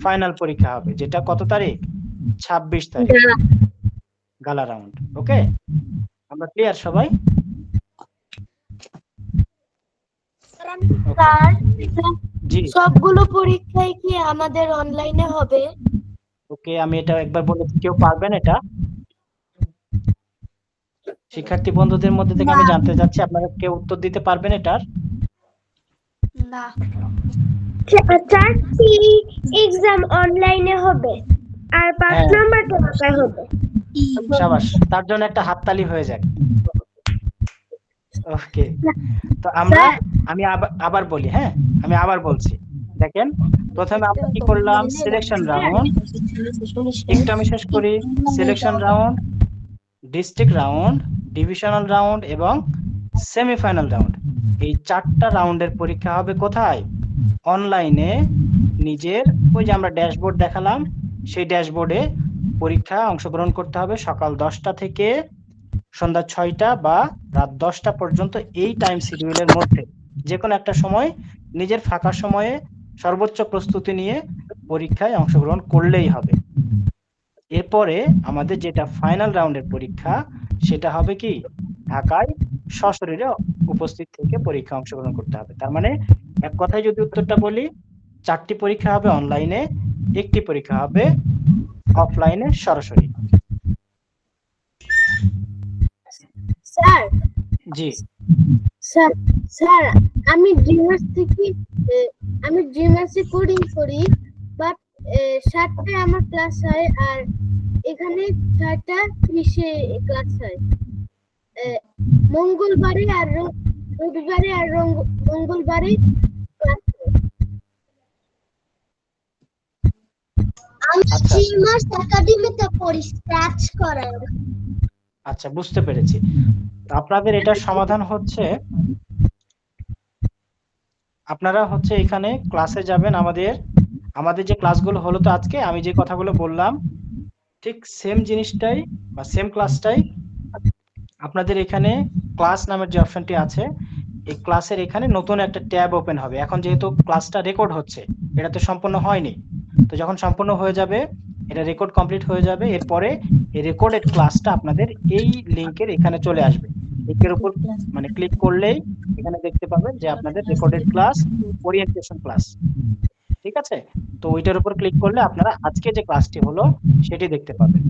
ফাইনাল পরীক্ষা হবে, যেটা কত তারিখ? 26 তারিখ, গালা রাউন্ড, ওকে। আমরা ক্লিয়ার সবাই? স্যার জি, সবগুলো পরীক্ষায় কি আমাদের অনলাইনে হবে? ওকে, আমি এটা একবার বলে, কেউ পারবেন এটা? শিক্ষার্থী বন্ধুদের মধ্যে থেকে আমি জানতে চাচ্ছি, আপনারা কেউ উত্তর দিতে পারবেন এটার? না। 4টি এক্সাম অনলাইনে হবে আর 5 হ্যাঁ। নাম্বারটা ঢাকায় হবে। শাবাশ, তার জন্য একটা হাততালি হয়ে যাক। ওকে, তো আমি আবার বলি, হ্যাঁ আমি আবার বলছি, দেখেন প্রথমে আমরা কি করলাম? সিলেকশন রাউন্ড, একটু আমি শেষ করি। Selection round, district round, divisional round এবং সেমিফাইনাল রাউন্ড, এই 4টা রাউন্ডের পরীক্ষা হবে কোথায়? অনলাইনে। নিজের ওই যে আমরা ড্যাশবোর্ড দেখালাম সেই ড্যাশবোর্ডে পরীক্ষা অংশগ্রহণ করতে হবে সকাল 10টা থেকে সন্ধ্যা 6টা বা রাত 10টা পর্যন্ত, এই টাইম শিডিউলের মধ্যে যে কোনো একটা সময় নিজের ফাঁকা সময়ে সর্বোচ্চ প্রস্তুতি নিয়ে পরীক্ষায় অংশগ্রহণ করলেই হবে। এরপরে আমাদের যেটা ফাইনাল রাউন্ডের পরীক্ষা সেটা হবে কি ঢাকায় সশরীরে উপস্থিত থেকে পরীক্ষা অংশগ্রহণ করতে হবে। তার মানে এক কথায় যদি উত্তরটা বলি, 4টি পরীক্ষা হবে অনলাইনে, একটি পরীক্ষা হবে অফলাইনে সরাসরি। স্যার জি স্যার আমি ড্রিমার্সে কোডিং করি, বাট 7টায় আমার ক্লাস হয় আর এখানে 6টা 30-এ ক্লাস হয়। মঙ্গলবারে আর রবিবারে আর মঙ্গলবারে ক্লাস। আমি আচ্ছা। 3 মাস একাডেমিতে পড়ি, স্ক্র্যাচ করায়। আচ্ছা, বুঝতে পেরেছি। তো আপনাদের এটার সমাধান হচ্ছে আপনারা হচ্ছে এখানে ক্লাসে যাবেন। আমাদের যে ক্লাসগুলো হলো, তো আজকে আমি যে কথাগুলো বললাম ঠিক সেম জিনিসটাই বা সেম ক্লাসটাই আপনাদের এখানে ক্লাস নামের যে অপশনটি আছে, এই ক্লাসের এখানে নতুন একটা ট্যাব ওপেন হবে। এখন যেহেতু ক্লাসটা রেকর্ড হচ্ছে, এটা তো সম্পূর্ণ হয়নি, তো যখন সম্পূর্ণ হয়ে যাবে, এটা রেকর্ড কমপ্লিট হয়ে যাবে, এরপরে এই রেকর্ডেড ক্লাসটা আপনাদের এই লিংকের এখানে চলে আসবে। লিংকের উপর মানে ক্লিক করলেই এখানে দেখতে পাবেন যে আপনাদের রেকর্ডেড ক্লাস, ওরিয়েন্টেশন ক্লাস, ঠিক আছে? তো ওইটার উপর ক্লিক করলে আপনারা আজকে যে ক্লাসটি হলো সেটি দেখতে পাবেন।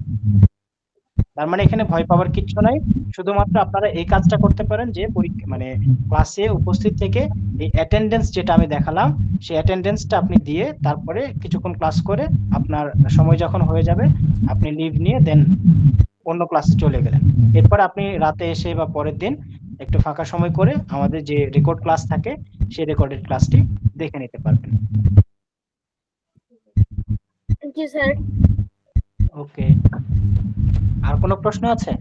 তার মানে এখানে ভয় পাওয়ার কিচ্ছু নাই। শুধুমাত্র আপনারা এই কাজটা করতে পারেন যে পরীক্ষা মানে ক্লাসে উপস্থিত থেকে এই অ্যাটেন্ডেন্স যেটা আমি দেখালাম, সেই অ্যাটেন্ডেন্সটা আপনি দিয়ে তারপরে কিছুক্ষণ ক্লাস করে আপনার সময় যখন হয়ে যাবে আপনি লিভ নিয়ে দেন অন্য ক্লাসে চলে গেলেন। এরপর আপনি রাতে এসে বা পরের দিন একটু ফাঁকা সময় করে আমাদের যে রেকর্ড ক্লাস থাকে সেই রেকর্ডেড ক্লাসটি দেখে নিতে পারবেন। Thank you sir. ওকে, আর কোনো প্রশ্ন আছে?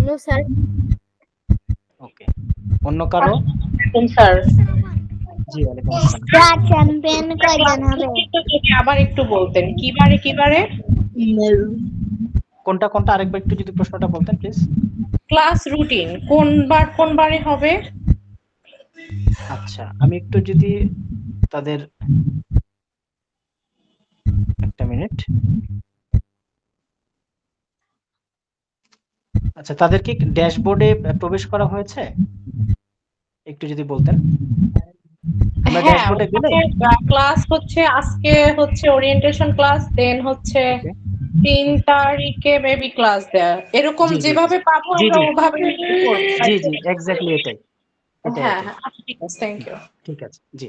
No sir. ওকে, অন্য কারো? স্যার জি, ওয়ালাইকুম আসসালাম। স্যার চ্যাম্পিয়ন কয়জন হবে? আবার একটু বলতেন কিবারে কিবারে কোনটা কোনটা আরেকবার একটু যদি প্রশ্নটা বলতেন প্লিজ। ক্লাস রুটিন কোন বারে হবে? আচ্ছা, আমি একটু যদি তাদের একটা মিনিট। আচ্ছা, তাদের কি ড্যাশবোর্ডে প্রবেশ করা হয়েছে? একটু যদি বলতেন। আমরা হ্যাঁ, ড্যাশবোর্ডে গেলে ক্লাস হচ্ছে আজকে হচ্ছে ওরিয়েন্টেশন ক্লাস, দেন হচ্ছে 3 তারিখে মেবি ক্লাস দেয়া, এরকম জি, জি, যেভাবে পাবো জি, আমরা জি। ওভাবে করব। জি জি, এক্স্যাক্টলি এটাই। হ্যাঁ হ্যাঁ, আচ্ছা, ঠিক আছে, থ্যাংক ইউ। ঠিক আছে, জি।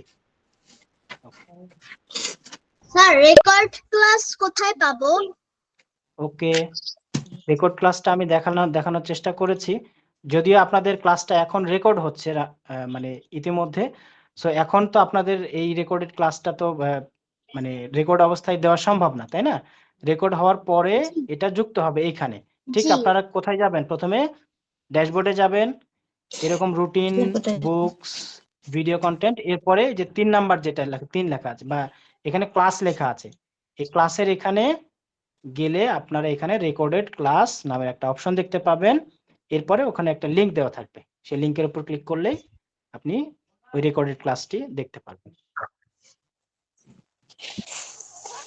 স্যার রেকর্ড ক্লাস কোথায় পাবো? ওকে, রেকর্ড ক্লাসটা আমি দেখানোর চেষ্টা করেছি। যদিও আপনাদের ক্লাসটা এখন রেকর্ড হচ্ছে মানে ইতিমধ্যে, সো এখন তো আপনাদের এই রেকর্ডেড ক্লাসটা তো মানে রেকর্ড অবস্থায় দেওয়া সম্ভব না, তাই না? রেকর্ড হওয়ার পরে এটা যুক্ত হবে এইখানে। ঠিক, জি। আপনারা কোথায় যাবেন? প্রথমে ড্যাশবোর্ডে যাবেন, এরকম রুটিন, বুকস, ভিডিও কন্টেন্ট, এরপরে যে 3 নাম্বার যেটা লেখা 3 লেখা আছে বা এখানে ক্লাস লেখা আছে, এই ক্লাসের এখানে গেলে আপনারা এখানে রেকর্ডেড ক্লাস নামের একটা অপশন দেখতে পাবেন। এরপরে ওখানে একটা লিংক দেওয়া থাকবে, সেই লিংকের উপর ক্লিক করলেই আপনি ওই রেকর্ডেড ক্লাসটি দেখতে পারবেন।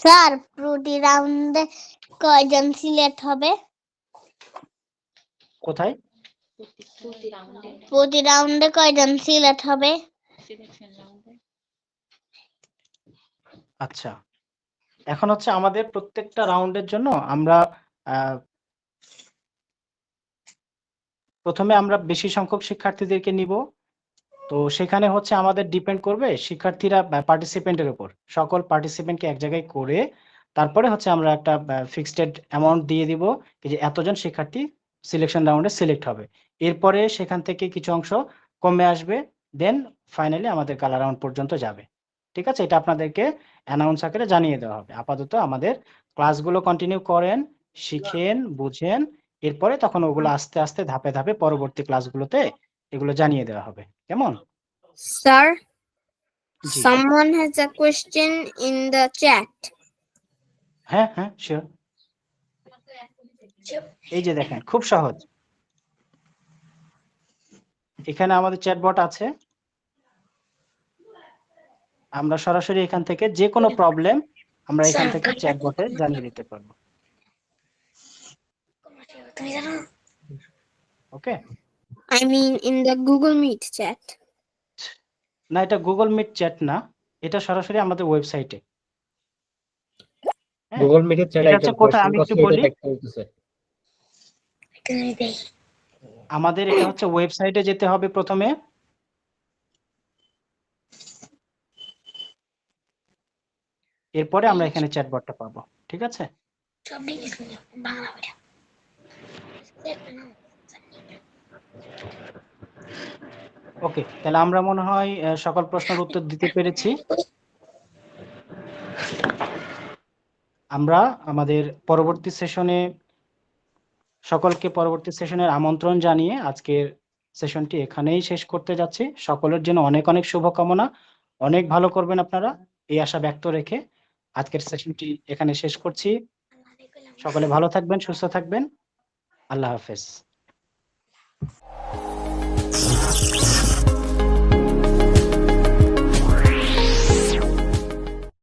স্যার প্রতি রাউন্ডে কয়জন সিলেক্ট হবে? কোথায়? প্রতি রাউন্ডে কয়জন সিলেক্ট হবে? আচ্ছা, এখন হচ্ছে আমাদের প্রত্যেকটা রাউন্ডের জন্য আমরা প্রথমে আমরা বেশি সংখ্যক শিক্ষার্থীদেরকে নিব। তো সেখানে হচ্ছে আমাদের ডিপেন্ড করবে শিক্ষার্থীরা পার্টিসিপেন্টের উপর। সকল পার্টিসিপেন্টকে এক জায়গায় করে তারপরে হচ্ছে আমরা একটা ফিক্সড অ্যামাউন্ট দিয়ে দিব যে এতজন শিক্ষার্থী সিলেকশন রাউন্ডে সিলেক্ট হবে। এরপরে সেখান থেকে কিছু অংশ কমে আসবে, দেন ফাইনালি আমাদের কালার রাউন্ড পর্যন্ত যাবে। ঠিক আছে, এটা আপনাদেরকে অ্যানাউন্স আকারে জানিয়ে দেওয়া হবে। আপাতত আমাদের ক্লাসগুলো কন্টিনিউ করেন, শিখেন, বুঝেন, এরপরে তখন ওগুলো আস্তে আস্তে ধাপে ধাপে পরবর্তী ক্লাসগুলোতে এগুলো জানিয়ে দেওয়া হবে। কেমন? Sir, G. someone has a question in the chat. হ্যাঁ হ্যাঁ, শিওর। এই যে দেখেন, খুব সহজ। এখানে আমাদের চ্যাটবট আছে, আমরা সরাসরি এখান থেকে যে কোনো প্রবলেম আমরা এখান থেকে চ্যাটবটে জানিয়ে দিতে পারবো। ওকে, I mean in the Google Meet chat. না এটা গুগল মিট চ্যাট না, এটা সরাসরি আমাদের ওয়েবসাইটে। গুগল মিটের চ্যাট এটা একটা হচ্ছে কোথায় কোশ্চেন আমি একটু করছে, এটা বলি। দেখতে হইতেছে। আমাদের এটা হচ্ছে ওয়েবসাইটে যেতে হবে প্রথমে। এরপরে আমরা এখানে চ্যাটবটটা পাবো। ঠিক আছে, ওকে, তাহলে আমরা মনে হয় সকল প্রশ্নের উত্তর দিতে পেরেছি। আমরা আমাদের পরবর্তী সেশনে সকলকে পরবর্তী সেশনের আমন্ত্রণ জানিয়ে আজকের সেশনটি এখানেই শেষ করতে যাচ্ছি। সকলের জন্য অনেক অনেক শুভকামনা, অনেক ভালো করবেন আপনারা এই আশা ব্যক্ত রেখে আজকের সেশনটি এখানে শেষ করছি। সকলে ভালো থাকবেন, সুস্থ থাকবেন। আল্লাহ হাফেজ।